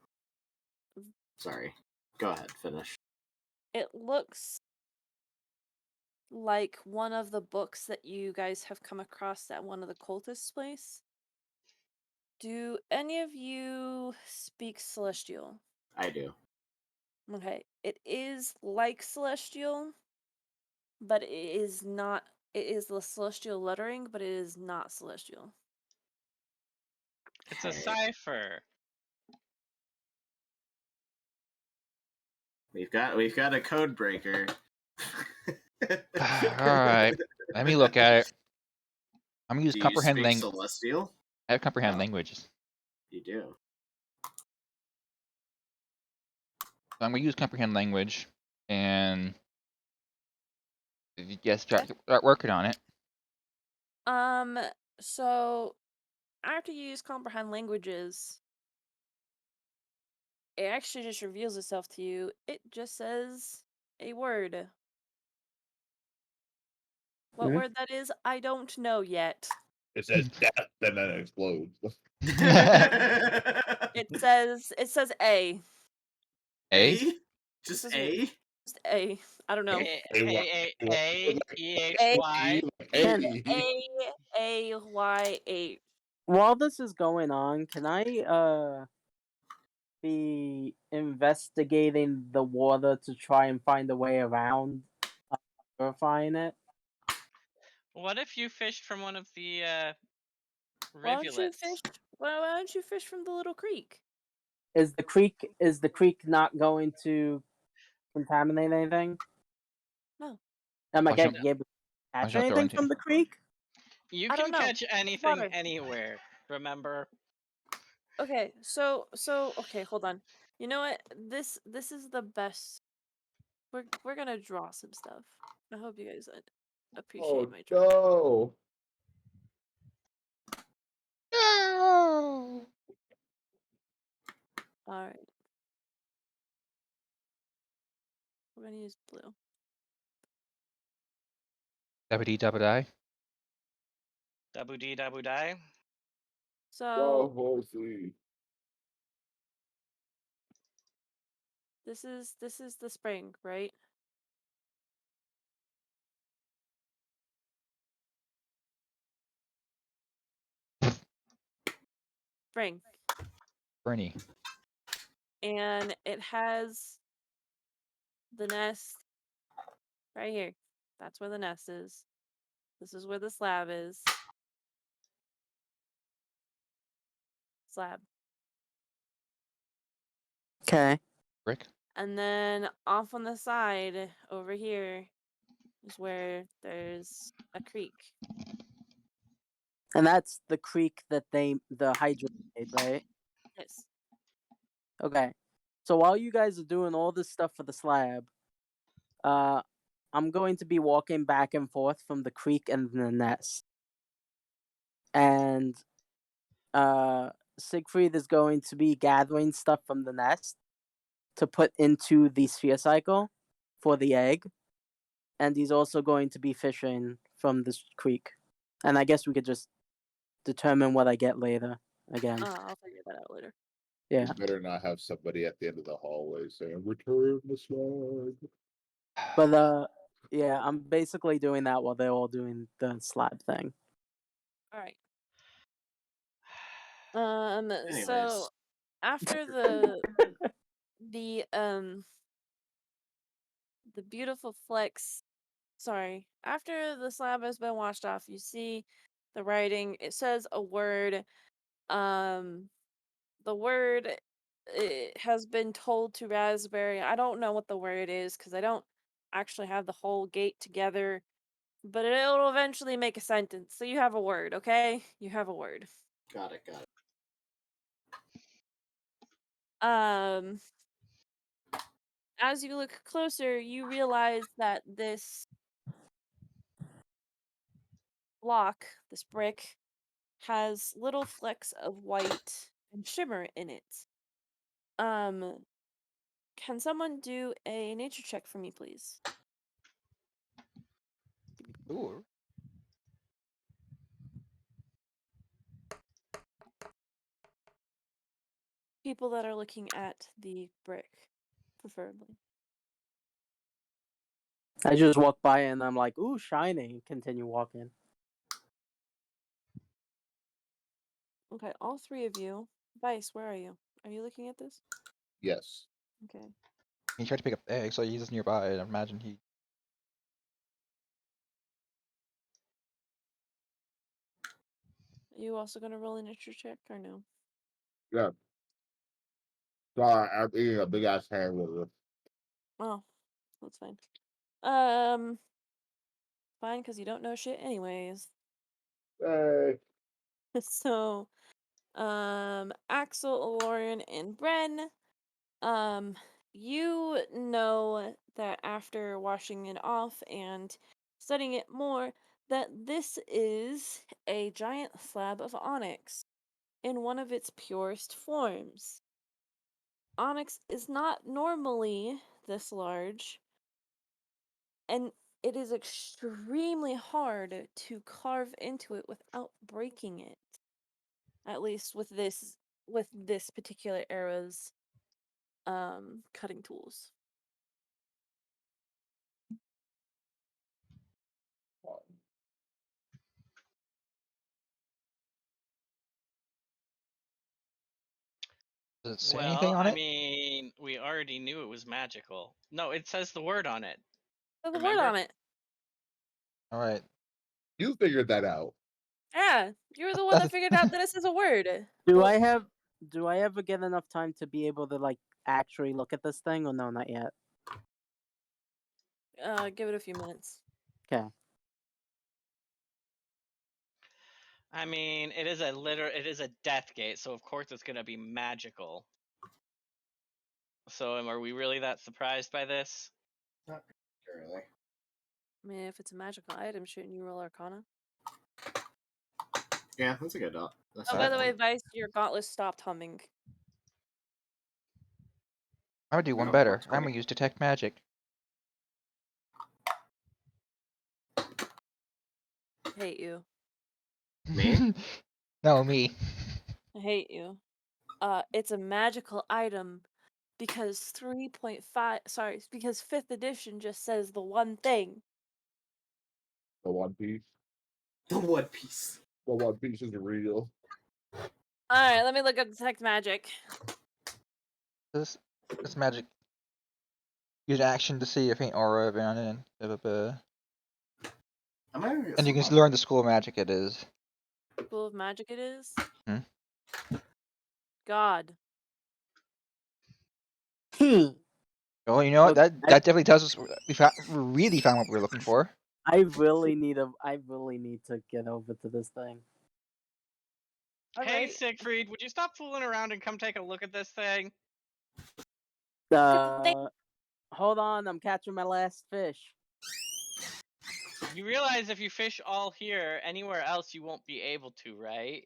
Sorry. Go ahead, finish. it looks like one of the books that you guys have come across at one of the cultists' place. Do any of you speak Celestial? I do. Okay, it is like Celestial, but it is not. It is the Celestial lettering, but it is not Celestial. It's a Okay. cipher. We've got a code breaker. Alright. Let me look at it. I'm gonna use Do you comprehend speak language. Celestial? I have comprehend Oh. languages. You do. So I'm gonna use comprehend language and yes, start working on it. So after you use comprehend languages, it actually just reveals itself to you. It just says a word. What Mhm. word that is, I don't know yet. It says death, and then it explodes. It says A. A? A? This Just is A? just A. I don't know. A A-A-A-A-H-Y. Can A-Y-H. while this is going on, can I be investigating the water to try and find a way around purifying it? What if you fished from one of the Why don't you fish? rivulets? Why don't you fish from the little creek? Is the creek not going to contaminate anything? No, Am I Watch out, going to be able to catch watch out, throw anything into. from the creek? You I don't can know. catch anything Water. anywhere, remember? Okay, okay, hold on. You know what? This is the best. We're gonna draw some stuff. I hope you guys appreciate Oh my drawing. no! No! All right, we're gonna use blue. Dabba dee dabba die. Dabu dee dabu die. So Oh, horsey. this is the spring, right? Spring, Bernie. and it has the nest right here. That's where the nest is. This is where the slab is. Slab. Okay. Rick. And then off on the side over here is where there's a creek. And that's the creek that the Hydra made, right? Yes. Okay. So while you guys are doing all this stuff for the slab, I'm going to be walking back and forth from the creek and the nest. And Siegfried is going to be gathering stuff from the nest to put into the sphere cycle for the egg. And he's also going to be fishing from this creek. And I guess we could just determine what I get later again. I'll figure that out later. Yeah. You better not have somebody at the end of the hallway saying, "Return the slide." But yeah, I'm basically doing that while they're all doing the slab thing. All right. Anyways. So after the the beautiful flex, sorry, after the slab has been washed off, you see the writing. It says a word. Um, the word it has been told to Raspberry. I don't know what the word is because I don't actually have the whole gate together but it'll eventually make a sentence. So you have a word, okay? You have a word. Got it. Got it. As you look closer, you realize that this block, this brick, has little flecks of white and shimmer in it. Can someone do a nature check for me, please? Ooh. People that are looking at the brick, preferably. I just walk by and I'm like, ooh, shiny. Continue walking. Okay, all three of you. Vice, where are you? Are you looking at this? Yes. Okay. He tried to pick up the egg, so he's just nearby. I imagine he. Are you also gonna roll a nature check or no? Yeah. Sorry, I'm eating a big ass hamburger. Oh, that's fine. Fine, because you don't know shit anyways. Hey. So, Axel, Lauren, and Bren, you know that after washing it off and studying it more, that this is a giant slab of onyx in one of its purest forms. Onyx is not normally this large, and it is extremely hard to carve into it without breaking it. At least with this particular era's cutting tools. Does it say anything Well, on I it? mean, we already knew it was magical. No, it says the word on it. There's a word Remember? on it. All right. You figured that out. Yeah, you were the one that That's figured out that this is a word. Do Well, I ever get enough time to be able to like actually look at this thing or no, not yet? give it a few minutes. Okay. I mean, it is a death gate, so of course it's gonna be magical. So, are we really that surprised by this? Not really. I mean, if it's a magical item, shouldn't you roll Arcana? Yeah, that's a good dot. That's Oh, a by good the way, one. Vice, your gauntlet stopped humming. I would do one No, better. works I'm great. gonna use detect magic. I hate you. Me? No, me. I hate you. It's a magical item because 3.5, sorry, because 5th edition just says the one thing. The One Piece. The One Piece. The One Piece is real. Alright, let me look up detect magic. This magic. Use action to see a faint aura around it. I'm gonna get And you some can help. learn the school magic it is. School of magic it is? Hmm? God. Well, you know what? Okay, That definitely tells us we really found what we were looking for. I really need to get over to this thing. Hey, Alright. Siegfried, would you stop fooling around and come take a look at this thing? Look at the thing. Hold on, I'm catching my last fish. You realize if you fish all here, anywhere else you won't be able to, right?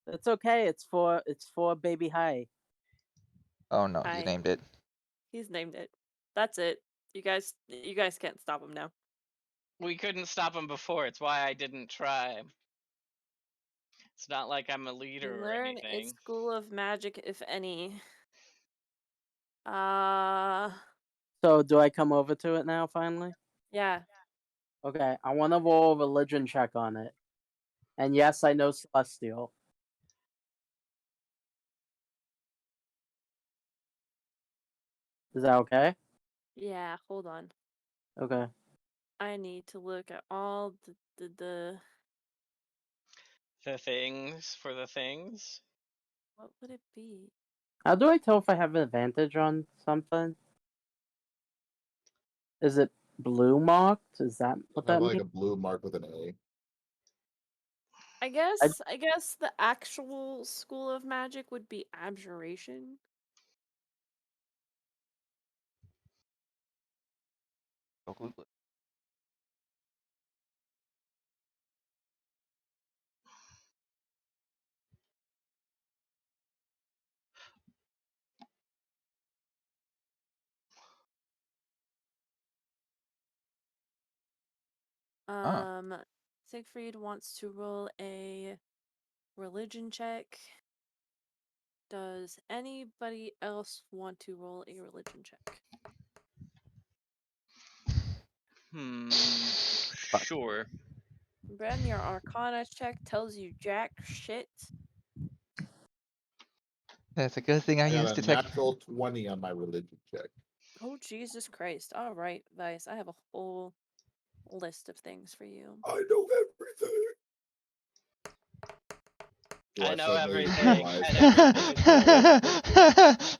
It's okay. It's for baby high. Oh no, he Hi. named it. He's named it. That's it. You guys can't stop him now. We couldn't stop him before, it's why I didn't try. It's not like I'm a leader You or learn its anything. school of magic, if any. Uh, So do I come over to it now finally? yeah. Okay, I want to roll a religion check on it. And yes, I know Celestial. Is that okay? Yeah, hold on. Okay. I need to look at all the The things for the things. what would it be? How do I tell if I have an advantage on something? Is it Blue marked? Is that what Have that like means? a blue mark with an A. I guess the actual school of magic would be abjuration. Oh, Google it. Huh. Siegfried wants to roll a religion check. Does anybody else want to roll a religion check? Fuck. Sure. Bren, your Arcana check tells you jack shit. That's a good thing I I got used a detect. natural 20 on my religion check. Oh, Jesus Christ. All right, Vice. I have a whole list of things for you. I know everything. Do I I know suddenly everything, realize and that everything is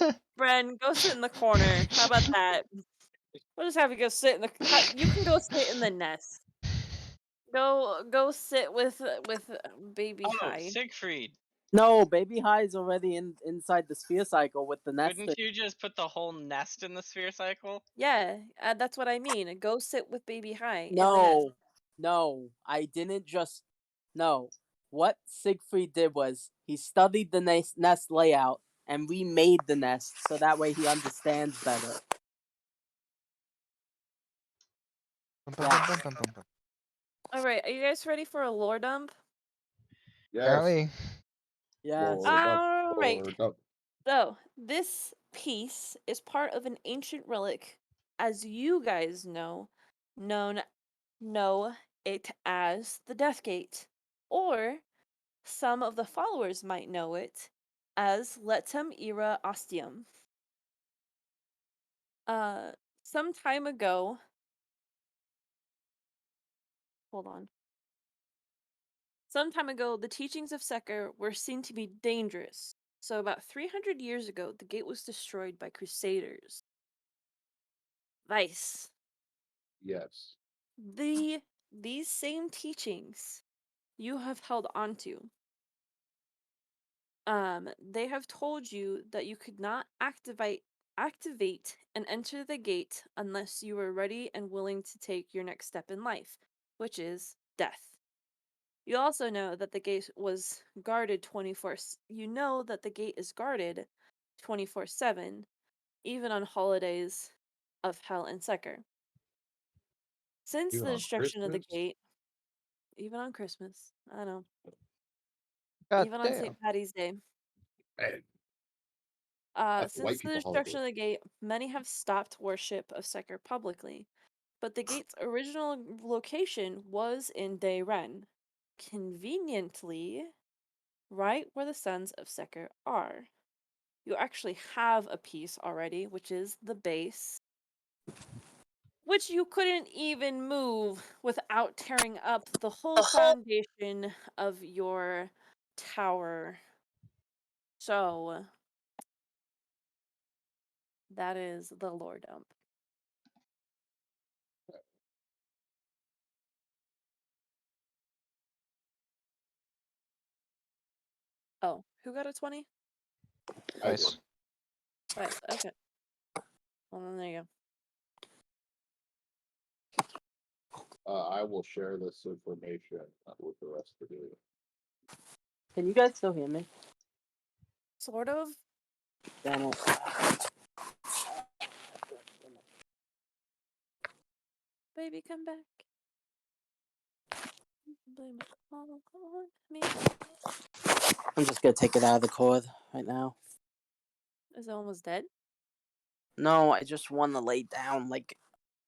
good. Bren, go sit in the corner. How about that? We'll just have you go sit in the. You can go sit in the nest. Go sit with baby Oh, High. Siegfried, No, Baby High is already inside the sphere cycle with the nest. couldn't you just put the whole nest in the sphere cycle? Yeah, that's what I mean. Go sit with baby High in the nest. No, I didn't just. No. What Siegfried did was he studied the nest layout and remade the nest so that way he understands better. All right, are you guys ready for a lore dump? yes. Apparently. Yes. All right. Lord up. So, this piece is part of an ancient relic, as you guys know it as the Death Gate, or some of the followers might know it as Letem Ira Ostium. Uh, some time ago, hold on. Some time ago, the teachings of Seker were seen to be dangerous. So, about 300 years ago, the gate was destroyed by crusaders. Vice. Yes. These same teachings you have held onto. They have told you that you could not activate and enter the gate unless you were ready and willing to take your next step in life, which is death. You also know that the gate was guarded 24. You know that the gate is guarded 24/7, even on holidays of Hell and Seker. Since Even the on destruction of the Christmas. gate, even on Christmas, I know, God even on damn. St. Patty's Day. Hey, that's a white Since the people destruction holiday. of the gate, many have stopped worship of Seker publicly, but the gate's original location was in Dayren, conveniently right where the Sons of Seker are. You actually have a piece already, which is the base, which you couldn't even move without tearing up the whole foundation of your tower. So, that is the lore dump. Oh, who got a 20? I Nice. did. Nice, okay. Well, then there you go. I will share this information with the rest of you. Can you guys still hear me? Sort of. Damn it. Baby, come back. Blame it all on me. I'm just gonna take it out of the cord right now. Is it almost dead? No, I just want to lay down, like,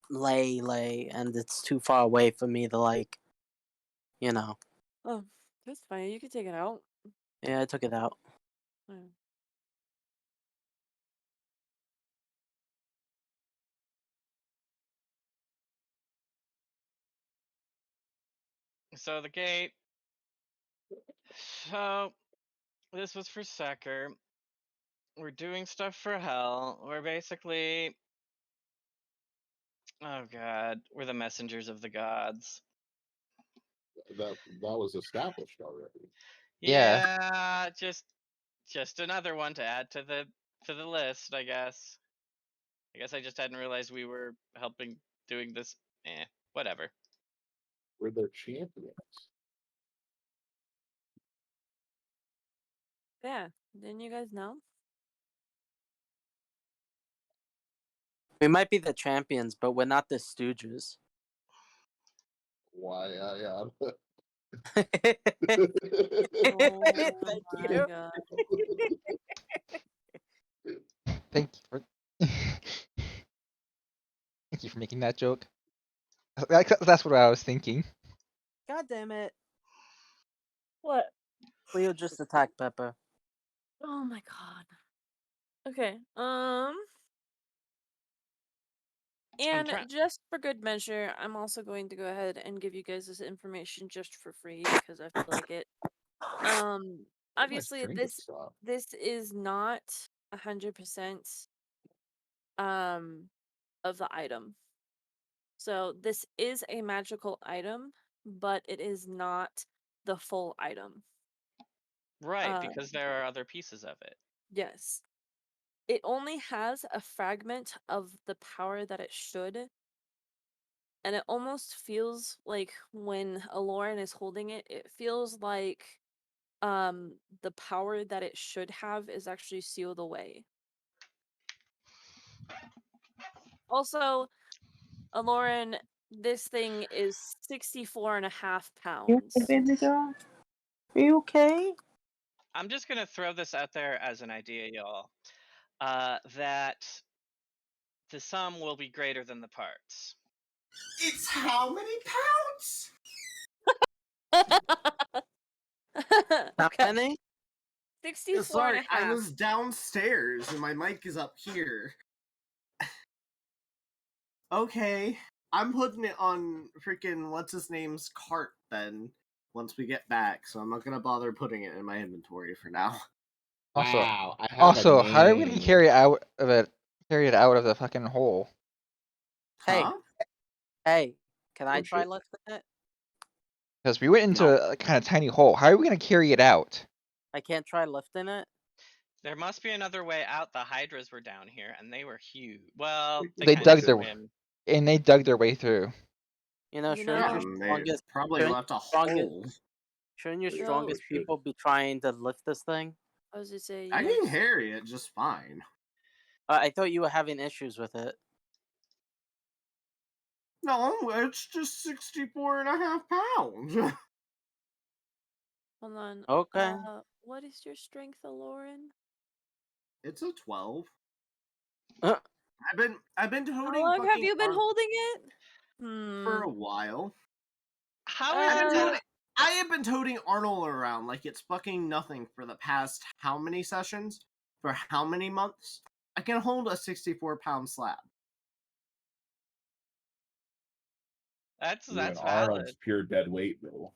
lay, and it's too far away for me to, like, you know. Oh, that's fine. You can take it out. Yeah, I took it out. Mm. So the gate. So this was for Seker. We're doing stuff for Hell. We're basically Oh god, we're the messengers of the gods. That was established already. Yeah. Yeah, just another one to add to the list, I guess. I guess I just hadn't realized we were helping doing this. Whatever. We're their champions. Yeah, didn't you guys know? We might be the champions, but we're not the Stooges. Why? Yeah. Oh Thank my you. god. Thank you for thank you for making that joke. That's what I was thinking. God damn it. What? Cleo just attacked Pepper. Oh my god. Okay. And trying. just for good measure, I'm also going to go ahead and give you guys this information just for free because I feel like it. My Obviously string gets stopped. this is not 100% of the item. So this is a magical item, but it is not the full item. Right, because there are other pieces of it. Yes. It only has a fragment of the power that it should. And it almost feels like when Aloran is holding it, it feels like the power that it should have is actually sealed away. Also, Aloran, this thing is 64.5 pounds. Baby girl? Are you okay? I'm just gonna throw this out there as an idea, y'all. That the sum will be greater than the parts. It's how many pounds? How Okay. many? 64 and Sorry, a I half. was downstairs and my mic is up here. Okay, I'm putting it on freaking what's his name's cart then. Once we get back, so I'm not gonna bother putting it in my inventory for now. Also, Wow. I have also, a how are we gonna name. carry it out of the fucking hole? Hey, Huh? hey, can I Oh, try shit. lifting it? Because we went into No. a kind of tiny hole. How are we gonna carry it out? I can't try lifting it? There must be another way out. The Hydras were down here, and they were huge. Well, they They kind of dug their swim. and they dug their way through. You know, You shouldn't Yeah, your know, they strongest probably shouldn't left a strongest hole. shouldn't your Yo, strongest shoot. people be trying to lift this thing? I was just say I yes. can carry it just fine. I thought you were having issues with it. No, it's just 64.5 pounds. Hold on. Okay. What is your strength, Aloran? It's a 12. Uh, I've been How toting long have fucking you been Arnold holding it? for a while. How is I've been it that? I have been toting Arnold around like it's fucking nothing for the past how many sessions? For how many months? I can hold a 64-pound slab. That's Even valid. Arnold's pure dead weight, though.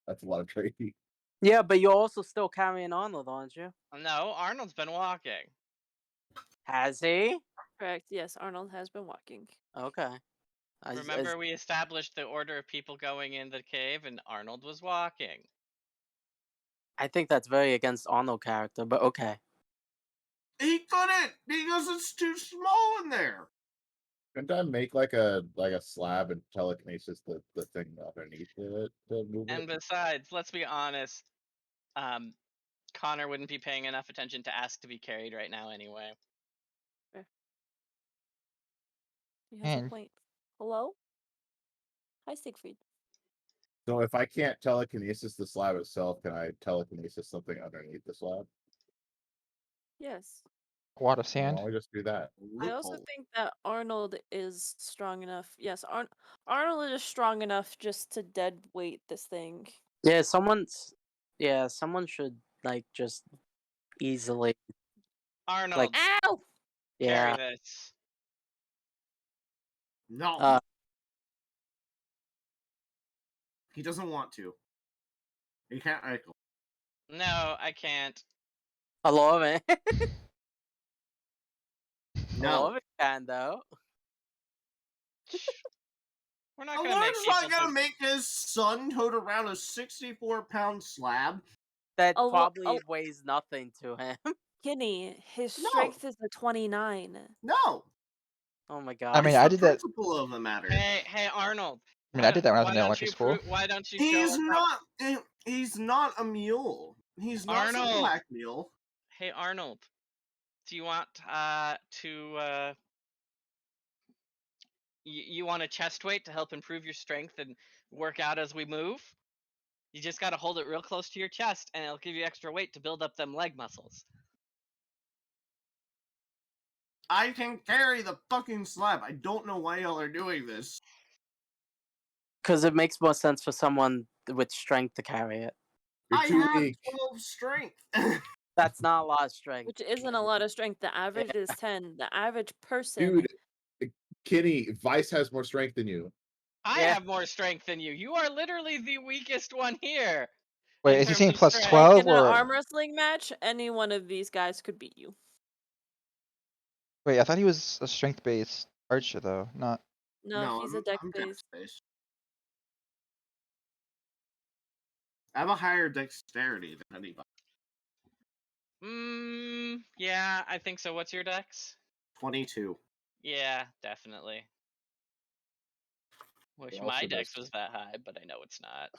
That's a lot of trading. yeah, but you're also still carrying Arnold, aren't you? No, Arnold's been walking. Has he? Correct. Yes, Arnold has been walking. Okay. Remember, we established the order of people going in the cave, and Arnold was walking. I think that's very against Arnold character, but okay. He couldn't because it's too small in there. Couldn't I make like a slab and telekinesis the thing underneath it to move And it? besides, let's be honest, Connor wouldn't be paying enough attention to ask to be carried right now anyway. He has a And point. Hello? Hi, Siegfried. So if I can't telekinesis the slab itself, can I telekinesis something underneath the slab? Yes. wad of Why sand. don't we just do that? I also Loophole. think that Arnold is strong enough. Yes, Arnold is strong enough just to dead weight this thing. Yeah, someone should like just easily Arnold, Ow! carry yeah. this. No, he doesn't want to. He can't ankle. No, I can't. I love it. I No. love it can though. We're not gonna make Alarm's people not gonna do. make his son tote around a 64-pound slab. That Oh, probably weighs nothing to him. Kenny, his No. strength is a 29. No. Oh my I god. mean, It's I the did that. principle of the matter. Hey, Arnold. I mean, I did that when I was Why in don't elementary you school. Why don't you He's show not. He's not a mule. He's not some Arnold? black mule. Hey, Arnold. Do you want to you want a chest weight to help improve your strength and work out as we move? You just gotta hold it real close to your chest, and it'll give you extra weight to build up them leg muscles. I can carry the fucking slab. I don't know why y'all are doing this. Because it makes more sense for someone with strength to carry it. You're I too have weak. 12 strength. That's not a lot of strength. Which isn't a lot of strength. The average is 10. The average person. Dude, Kenny, Vice has more strength than you. I Yeah. have more strength than you. You are literally the weakest one here. Wait, in is he terms saying of plus strength. 12 In an or? arm wrestling match, any one of these guys could beat you. Wait, I thought he was a strength-based archer though, not. No, he's a deck I'm based. dex-based. I have a higher dexterity than anybody. Yeah, I think so. What's your dex? 22. Yeah, definitely. Wish Also my does. dex was that high, but I know it's not.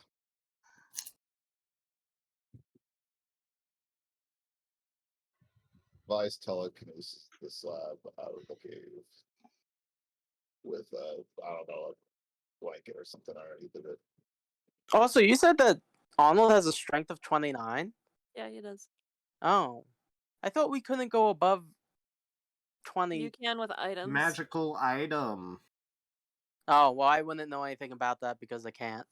Vice telekinesis the slab out of the cave with I don't know, a blanket or something underneath of it. Also, you said that Arnold has a strength of 29? Yeah, he does. Oh. I thought we couldn't go above 20. You can with items. Magical item. Oh, well, I wouldn't know anything about that because I can't.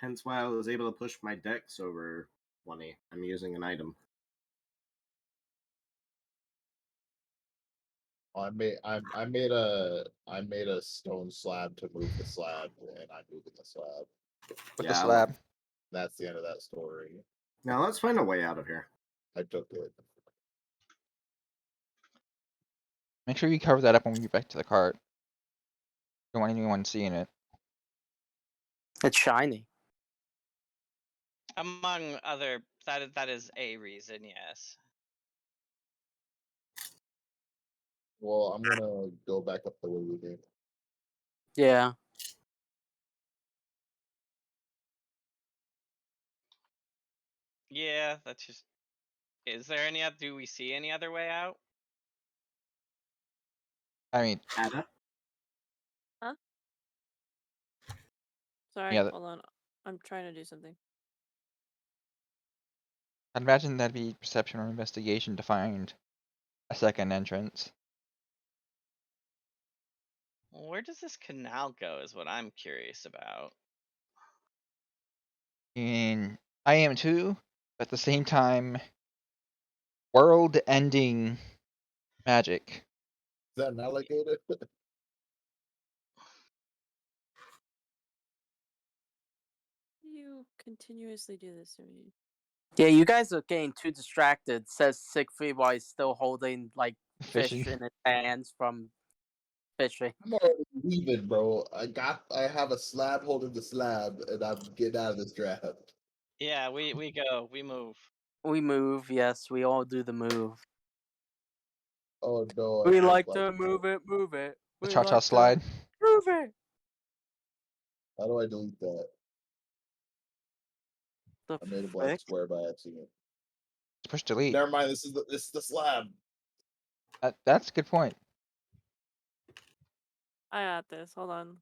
Hence why I was able to push my dex over 20. I'm using an item. I made a stone slab to move the slab, and I'm moving the slab. With Yeah, the slab. That's the end of that story. Now let's find a way out of here. I took it. Make sure you cover that up when we get back to the cart. Don't want anyone seeing it. It's shiny. Among other, that is a reason, yes. Well, I'm gonna go back up the way we did. Yeah. Yeah, that's just. Is there any other? Do we see any other way out? I mean, Ada? Sorry, Yeah, hold on. I'm trying to do something. I'd imagine that'd be perception or investigation to find a second entrance. Where does this canal go? Is what I'm curious about. And I am too, but at the same time, world-ending magic. Is that an alligator? You continuously do this to me. Yeah, you guys are getting too distracted, says Siegfried while he's still holding, like, fish Fishing. in his hands from fishing. I'm already leaving, bro. I have a slab holding the slab, and I'm getting out of this draft. Yeah, we go, we move. We move, yes, we all do the move. Oh no! We like to move it, move it. The We cha-cha like to slide. move it. How do I delete that? The I made a blank frick? square by accident. Just push delete. Never mind. This is the slab. That's a good point. I got this. Hold on.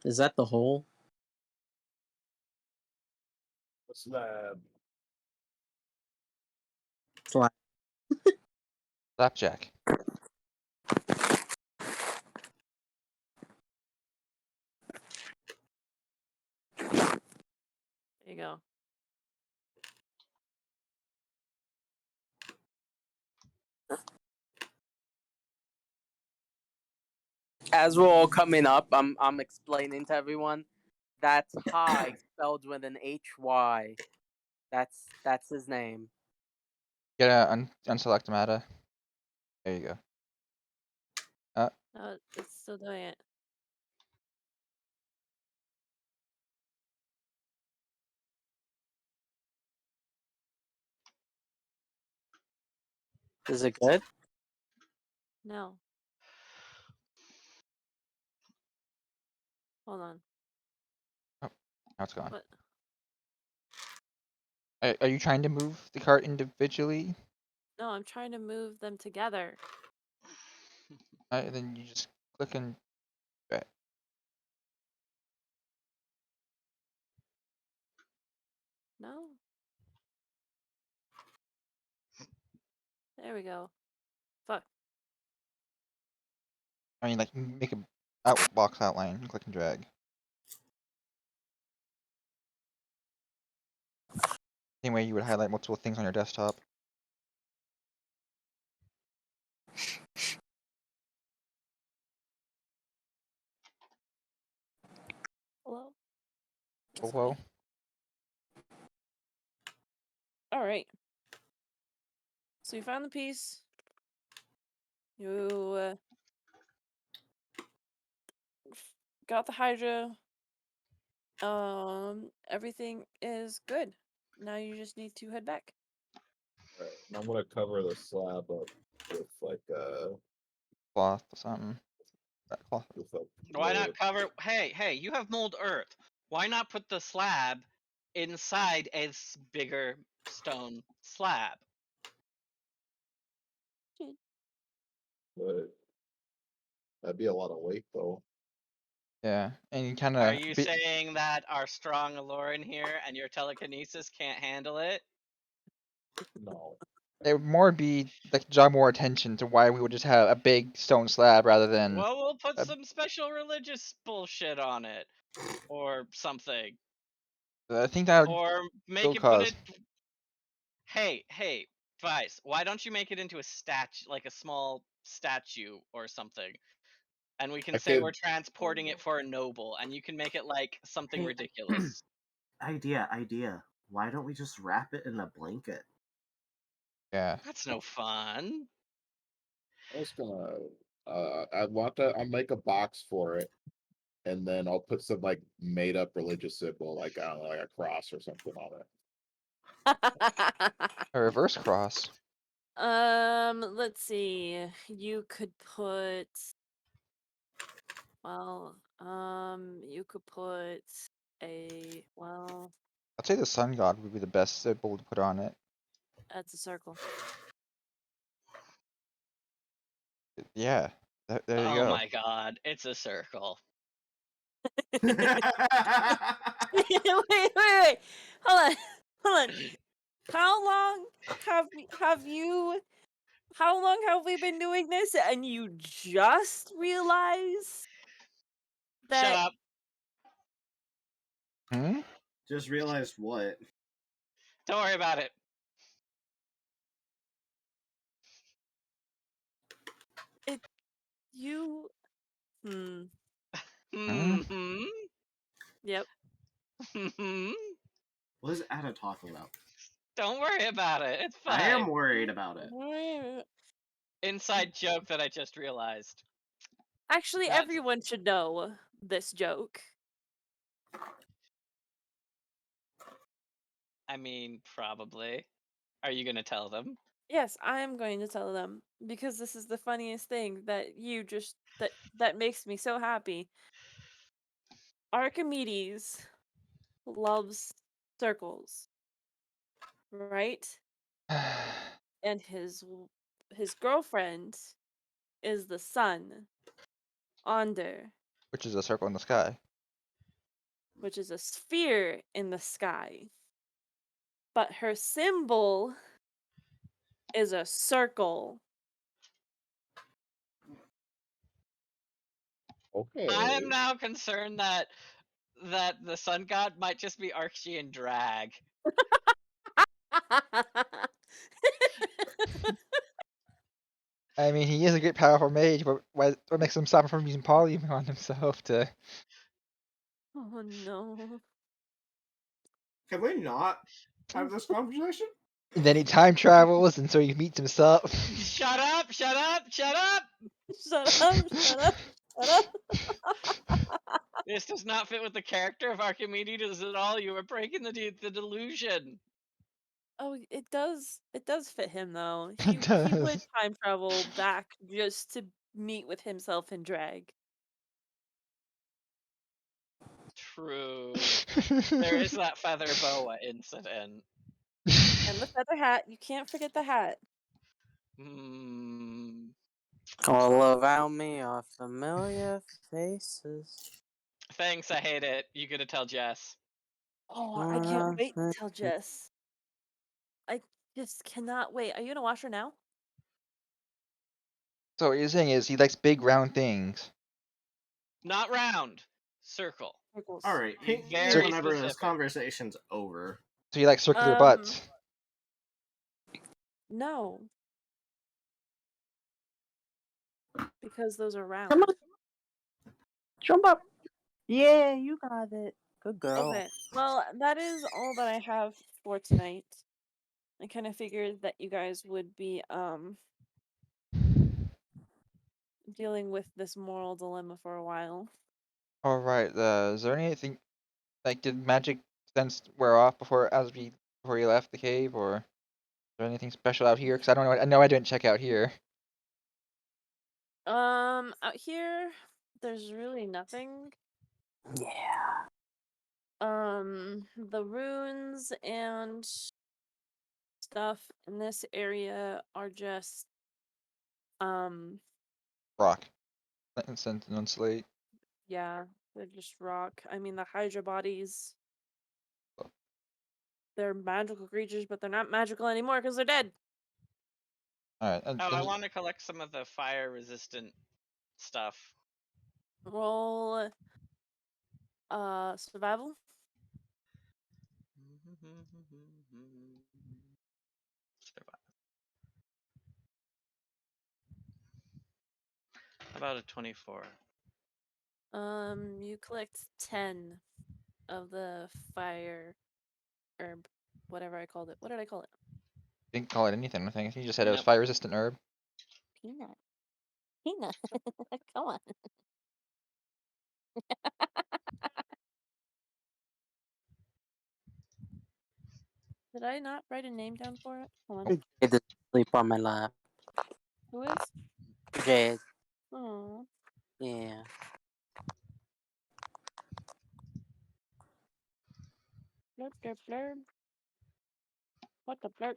Is that the hole? The slab. Slap. Slapjack. you go. As we're all coming up, I'm explaining to everyone that's High spelled with an HY. That's his name. Gotta unselect Mata. There you go. No, it's still doing it. Is it good? No. Hold on. Now it's gone. What? Are you trying to move the cart individually? No, I'm trying to move them together. Then you just click and drag. No. There we go. Fuck. I mean, like make a box outline. Click and drag. Same way you would highlight multiple things on your desktop. Hello? Oh This well. way. Alright. So you found the piece. You got the Hydra. Everything is good. Now you just need to head back. Alright, and I'm gonna cover the slab up with like Cloth or something. That cloth. with a Why wood. not cover? Hey, you have mold earth. Why not put the slab inside a bigger stone slab? But that'd be a lot of weight though. Yeah, and you kind Are of you saying that our strong Aloran here and your telekinesis can't handle it? No. it would more be like draw more attention to why we would just have a big stone slab rather than Well, we'll put a, some special religious bullshit on it, or something, I think that would or make still it put cause. it. Hey, Vice, why don't you make it into a statue, like a small statue or something? And we can I say could we're transporting it for a noble, and you can make it like something Hey, ridiculous. idea. Why don't we just wrap it in a blanket? Yeah. That's no fun. I was gonna I'll make a box for it and then I'll put some like made up religious symbol, like I don't know, like a cross or something on it. A reverse cross. Let's see. You could put you could put I'd say the sun god would be the best symbol to put on it. that's a circle. Yeah. There you Oh go. my god, it's a circle. Wait. Hold on. How long how long have we been doing this and you just realized Shut that up. Hmm? Just realized what? Don't worry about it. you Hmm? Hmm. Yep. Hmm. What is Ada talking about? Don't worry about it. It's I am fine. worried about it. Inside joke that I just realized. Actually, That's everyone should know this joke. I mean, probably. Are you gonna tell them? Yes, I am going to tell them because this is the funniest thing that you just that makes me so happy. Archimedes loves circles, right? And his girlfriend is the sun, Onder, Which is a circle in the sky. which is a sphere in the sky. But her symbol is a circle. I am Okay. now concerned that that the sun god might just be Archie in drag. I mean, he is a great powerful mage, but what makes him stop him from using polymorph on himself to? Oh no. Can we not have this conversation? And then he time travels, and so he meets himself. Shut up! Shut up! Shut up! Shut up, shut up, shut up. This does not fit with the character of Archimedes at all. You are breaking the delusion. Oh, it does. It does fit him though. He He would does. time travel back just to meet with himself in drag. True. There is that feather boa incident. And the feather hat. You can't forget the hat. Hmm. All around me are familiar faces. Thanks, I hate it. You gotta tell Jess. Oh, I can't wait to tell Jess. I just cannot wait. Are you gonna watch her now? So what you're saying is he likes big round things. Not round. Circle. Circles. All right, Be ping me very whenever this specific. conversation's over. So he likes circular butts. No. Because those are round. Come on. Jump up. Yeah, you got it. Good girl. Okay. Well, that is all that I have for tonight. I kind of figured that you guys would be dealing with this moral dilemma for a while. All right. Is there anything like did magic sense wear off before you left the cave, or is there anything special out here? Because I don't know. I know I didn't check out here. Out here, there's really nothing. Yeah. The runes and stuff in this area are just Rock. Sentinel slate. yeah, they're just rock. I mean, the Hydra bodies, they're magical creatures, but they're not magical anymore because they're dead. All right. Oh, I want to collect some of the fire resistant stuff. Roll survival. Survive. About a 24. You collect 10 of the fire herb, whatever I called it. What did I call it? Didn't call it anything. I think you just said it was Nope. fire resistant herb. Peanut. Peanut. Come on. Did I not write a name down for it? Hold on. Jade is asleep on my lap. Who is? Jade. Oh. Yeah. Blurb, blurb, blurb. What the blurb?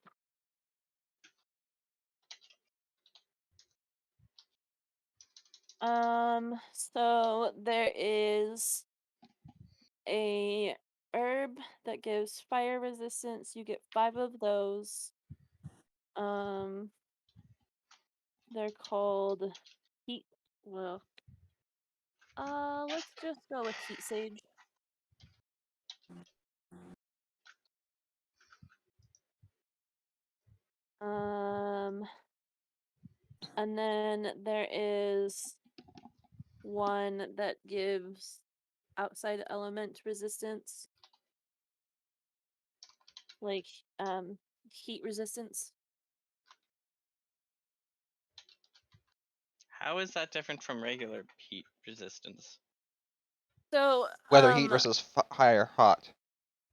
So there is a herb that gives fire resistance. You get 5 of those. They're called heat. Well, let's just go with heat sage. And then there is one that gives outside element resistance, like heat resistance. How is that different from regular heat resistance? So Weather heat versus higher hot.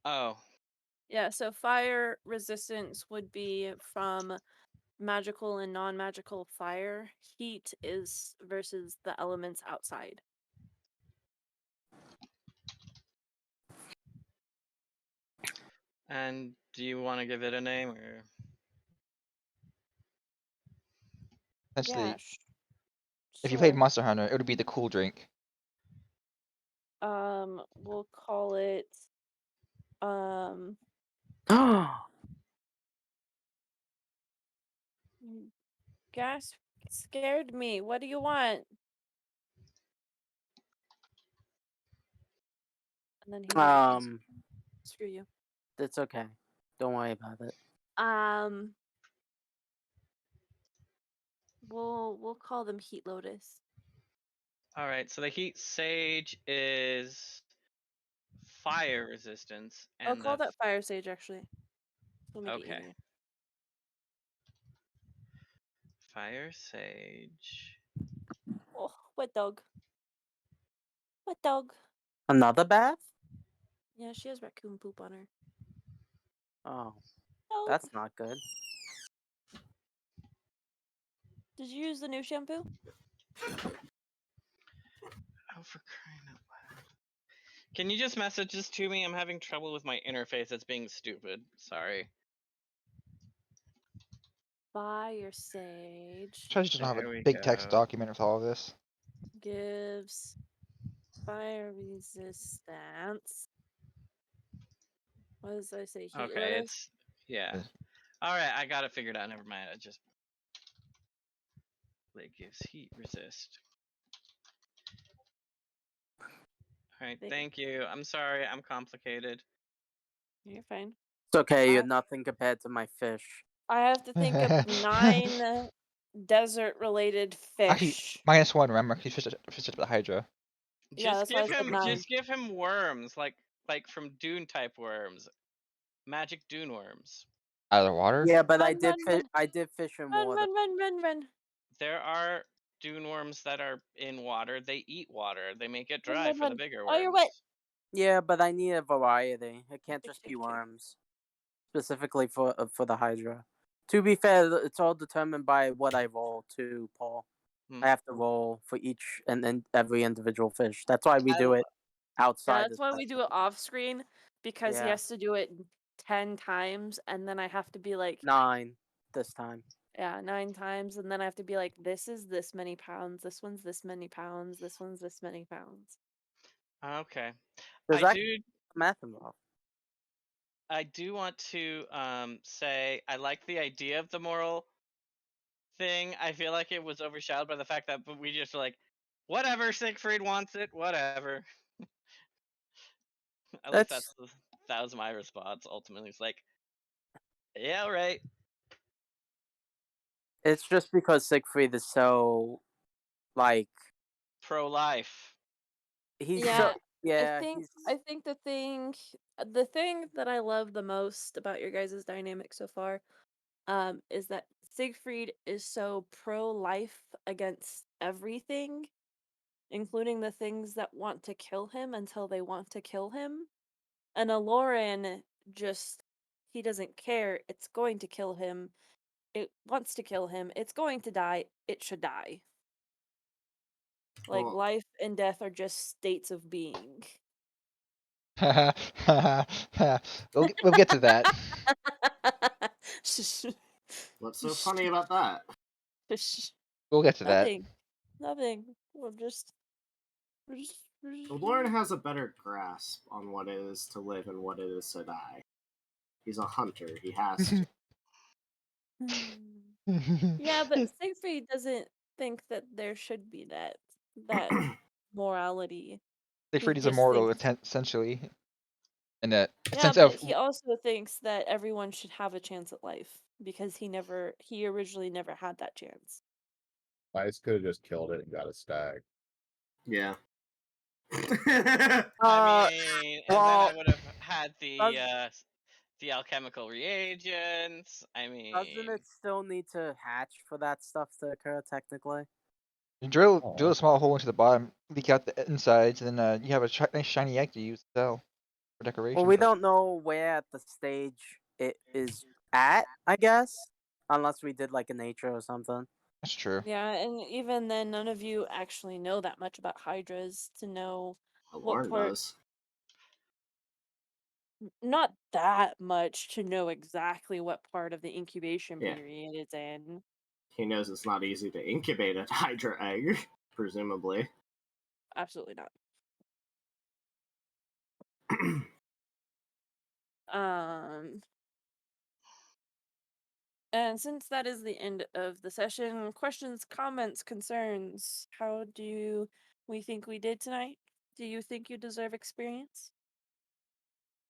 Oh. yeah, so fire resistance would be from magical and non-magical fire. Heat is versus the elements outside. And do you want to give it a name or? Essentially, Yeah, if you played sure. Monster Hunter, it would be the cool drink. We'll call it Gas scared me. What do you want? And then he never does. Um, Screw you. it's okay. Don't worry about it. Um, we'll call them Heat Lotus. All right, so the heat sage is fire resistance, I'll and call that Fire Sage actually. It'll make it okay, easier. fire sage. Oh, wet dog. Wet dog. Another bath? Yeah, she has raccoon poop on her. Oh, Oh, that's not good. did you use the new shampoo? Oh, for crying out loud! Can you just message this to me? I'm having trouble with my interface. It's being stupid. Sorry. Fire Sage Try to just not have There a we big text go. document with all of this. gives fire resistance. What does I say? Heat Okay, Lotus? it's yeah. Yes. All right, I got it figured out. Never mind. I just it gives heat resist. All right, There. thank you. I'm sorry. I'm complicated. You're fine. It's okay. You're I- nothing compared to my fish. I have to think of 9 desert-related Actually, fish. -1. Remember, he fished it with the Hydra. Yeah, that's why I said 9. Just give him worms like from Dune type worms. Magic Dune worms. Out of the water. Yeah, but Run, run, run, I did fish in run, water. run, run, run, run. There are dune worms that are in water. They eat water. They make it Run, dry run, for the run. bigger Oh, you're wet. worms. Yeah, but I need a variety. It can't just be Okay. worms, specifically for the Hydra. To be fair, it's all determined by what I roll too, Paul. Hmm. I have to roll for each and every individual fish. That's why we I do l- it Yeah, outside. that's why we do it off screen because he Yeah, has to do it 10 times and then I have to be like, 9 this time. yeah, 9 times and then I have to be like, this is this many pounds, this one's this many pounds, this one's this many pounds. Okay. There's I actually do math involved. I do want to say I like the idea of the moral thing. I feel like it was overshadowed by the fact that we just were like, whatever, Siegfried wants it, whatever. At least That's that was my response. Ultimately, it's like, yeah, right. it's just because Siegfried is so like Pro life. he's Yeah, so yeah he's I think the thing that I love the most about your guys' dynamic so far is that Siegfried is so pro life against everything, including the things that want to kill him until they want to kill him. And Aloran just he doesn't care. It's going to kill him. It wants to kill him. It's going to die. It should die. Like Well, life and death are just states of being. We'll get to that. Shush. what's so funny about that? Shush. We'll get to that. Nothing. Nothing. We're just Well, Lauren has a better grasp on what it is to live and what it is to die. He's a hunter. He has to. Yeah, but Siegfried doesn't think that there should be that morality. He Siegfried is just immortal, thinks essentially, in that yeah, sense but of. he also thinks that everyone should have a chance at life because he originally never had that chance. Ice could have just killed it and got a stag. Yeah. I mean, and then I well, would have had does, the alchemical reagents. I doesn't mean, it still need to hatch for that stuff to occur technically? You drill Oh. a small hole into the bottom, leak out the insides, and then you have a nice shiny egg to use to sell for decoration. Well, we don't know where at the stage it is at, I guess, unless we did like a nature or something. That's true. Yeah, and even then, none of you actually know that much about hydras to know what Lauren part. does. Not that much to know exactly what part of the incubation Yeah. period it's in. He knows it's not easy to incubate a Hydra egg, presumably. Absolutely not. Um, and since that is the end of the session, questions, comments, concerns. How do we think we did tonight? Do you think you deserve experience?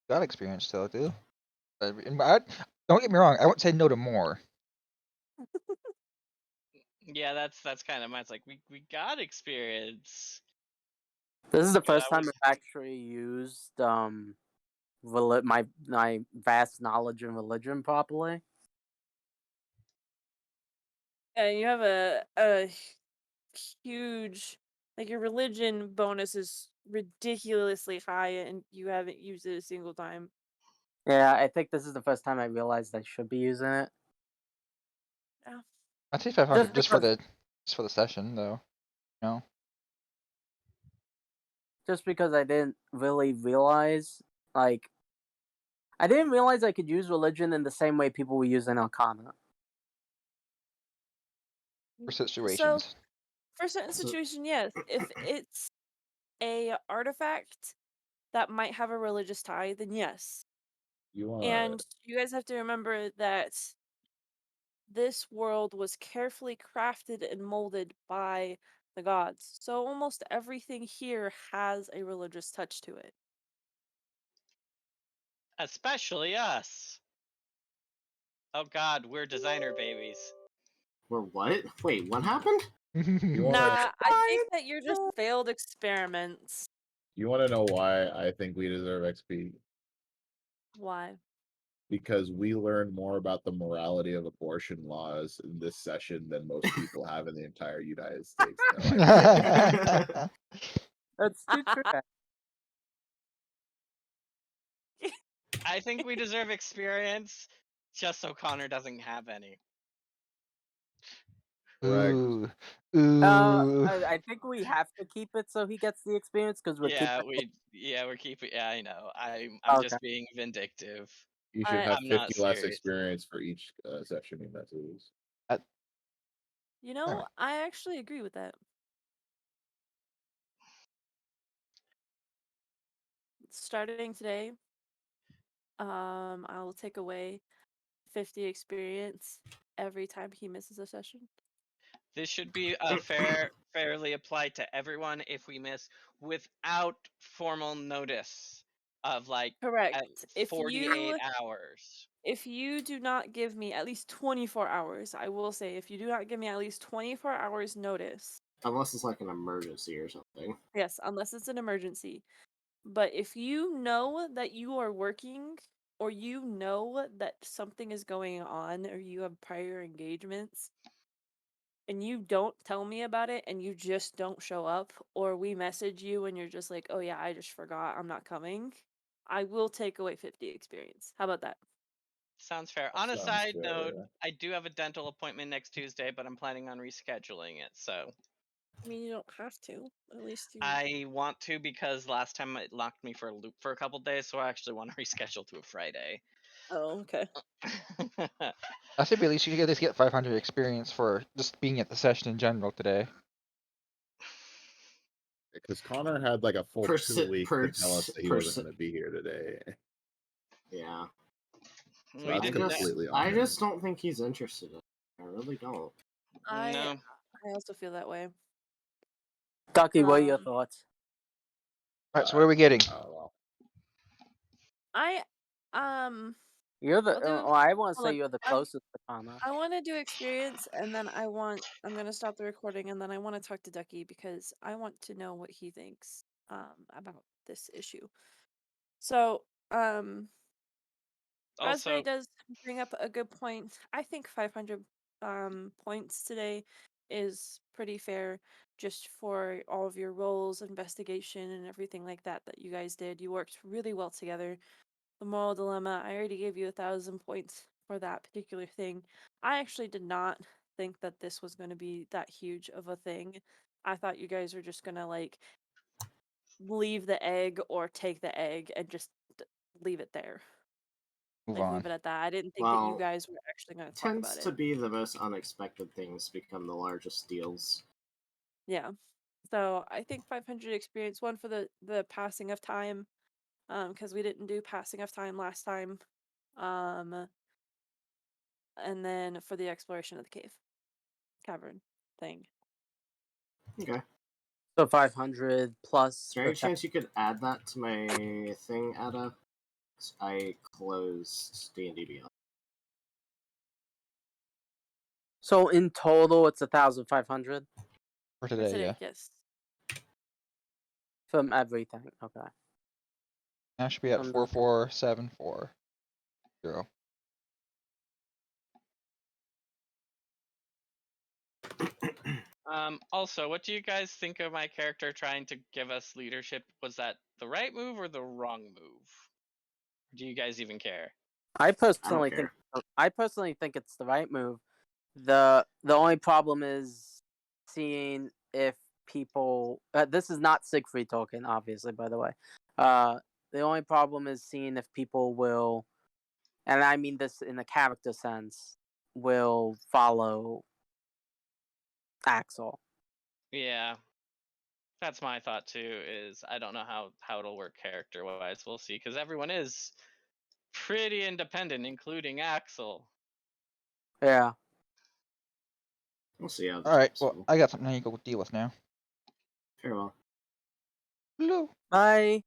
Got experience still, dude. Don't get me wrong. I won't say no to more. Yeah, that's kind of mine. It's like we got experience. This is the But first time I've actually used my vast knowledge in religion properly. Yeah, you have a huge, like, your religion bonus is ridiculously high, and you haven't used it a single time. Yeah, I think this is the first time I realized I should be using it. Yeah. I'd say 500 Just because just for the session though. No. just because I didn't really realize, like, I didn't realize I could use religion in the same way people were using Arcana. For So, situations. for certain So- situation, yes. If it's a artifact that might have a religious tie, then yes. You want And you guys have to remember that this world was carefully crafted and molded by the gods. So almost everything here has a religious touch to it. especially us. Oh God, we're designer babies. We're what? Wait, what happened? You wanna Nah, I think that you're just failed experiments. you wanna know why I think we deserve XP? Why? Because we learned more about the morality of abortion laws in this session than most people have in the entire United States in their life. That's too true. I think we deserve experience, just so Connor doesn't have any. Correct. Ooh. Ooh. I think we have to keep it so he gets the experience because we're Yeah, keeping. we're keeping. Yeah, I know. I'm Okay. just being vindictive. You should have I'm not 50 less serious. experience for each session you must lose. You know, I actually agree with that. Starting today, I will take away 50 experience every time he misses a session. This should be fairly applied to everyone if we miss without formal notice of like Correct. at 48 hours. If you do not give me at least 24 hours, I will say, if you do not give me at least 24 hours notice, Unless it's like an emergency or something. yes, unless it's an emergency. But if you know that you are working, or you know that something is going on, or you have prior engagements, and you don't tell me about it, and you just don't show up, or we message you and you're just like, oh yeah, I just forgot, I'm not coming, I will take away 50 experience. How about that? Sounds fair. That On a sounds side fair, note, yeah. I do have a dental appointment next Tuesday, but I'm planning on rescheduling it. So I mean, you don't have to. At least you. I want to because last time it locked me for a loop for a couple days, so I actually want to reschedule to a Friday. Oh, okay. I think at least you could at least get 500 experience for just being at the session in general today. Because Connor had like a full Per 2 se- weeks per to tell us s- that he per wasn't se- going to be here today. Yeah. So We that's didn't know. completely on I him. just don't think he's interested in it. I really don't. No. I also feel that way. Ducky, what are your Um, thoughts? Alright, so what are we getting? Well, I um You're the. I'll do Well, I want to hold say on. you're the closest to Kana. I want to do experience, and then I'm gonna stop the recording, and then I want to talk to Ducky because I want to know what he thinks about this issue. So Raspberry Also, does bring up a good point. I think 500 points today is pretty fair, just for all of your roles, investigation, and everything like that you guys did. You worked really well together. The moral dilemma, I already gave you 1,000 points for that particular thing. I actually did not think that this was going to be that huge of a thing. I thought you guys were just going to like leave the egg or take the egg and just leave it there. Move Like on. leave it at that. I didn't think that you Well, guys were actually going to talk tends about to it. be the most unexpected things become the largest deals. Yeah. So I think 500 experience, one for the passing of time, because we didn't do passing of time last time, and then for the exploration of the cavern thing. Okay. So 500 plus Is there the any chance you could add that to my thing, Ada? I closed D&D Beyond. So in total, it's 1,500 For For today, today, yeah. yes. from everything. Okay. Now should be at From the- 44740. Also, what do you guys think of my character trying to give us leadership? Was that the right move or the wrong move? Do you guys even care? I personally care. think it's the right move. The only problem is seeing if people. This is not Siegfried Tolkien, obviously. By the way, the only problem is seeing if people will, and I mean this in a character sense, will follow Axel. Yeah. That's my thought too, is I don't know how it'll work character wise. We'll see, because everyone is pretty independent, including Axel. Yeah. We'll see how the Alright, times well, go. I got something I need to go deal with now. Farewell. Hello. Bye.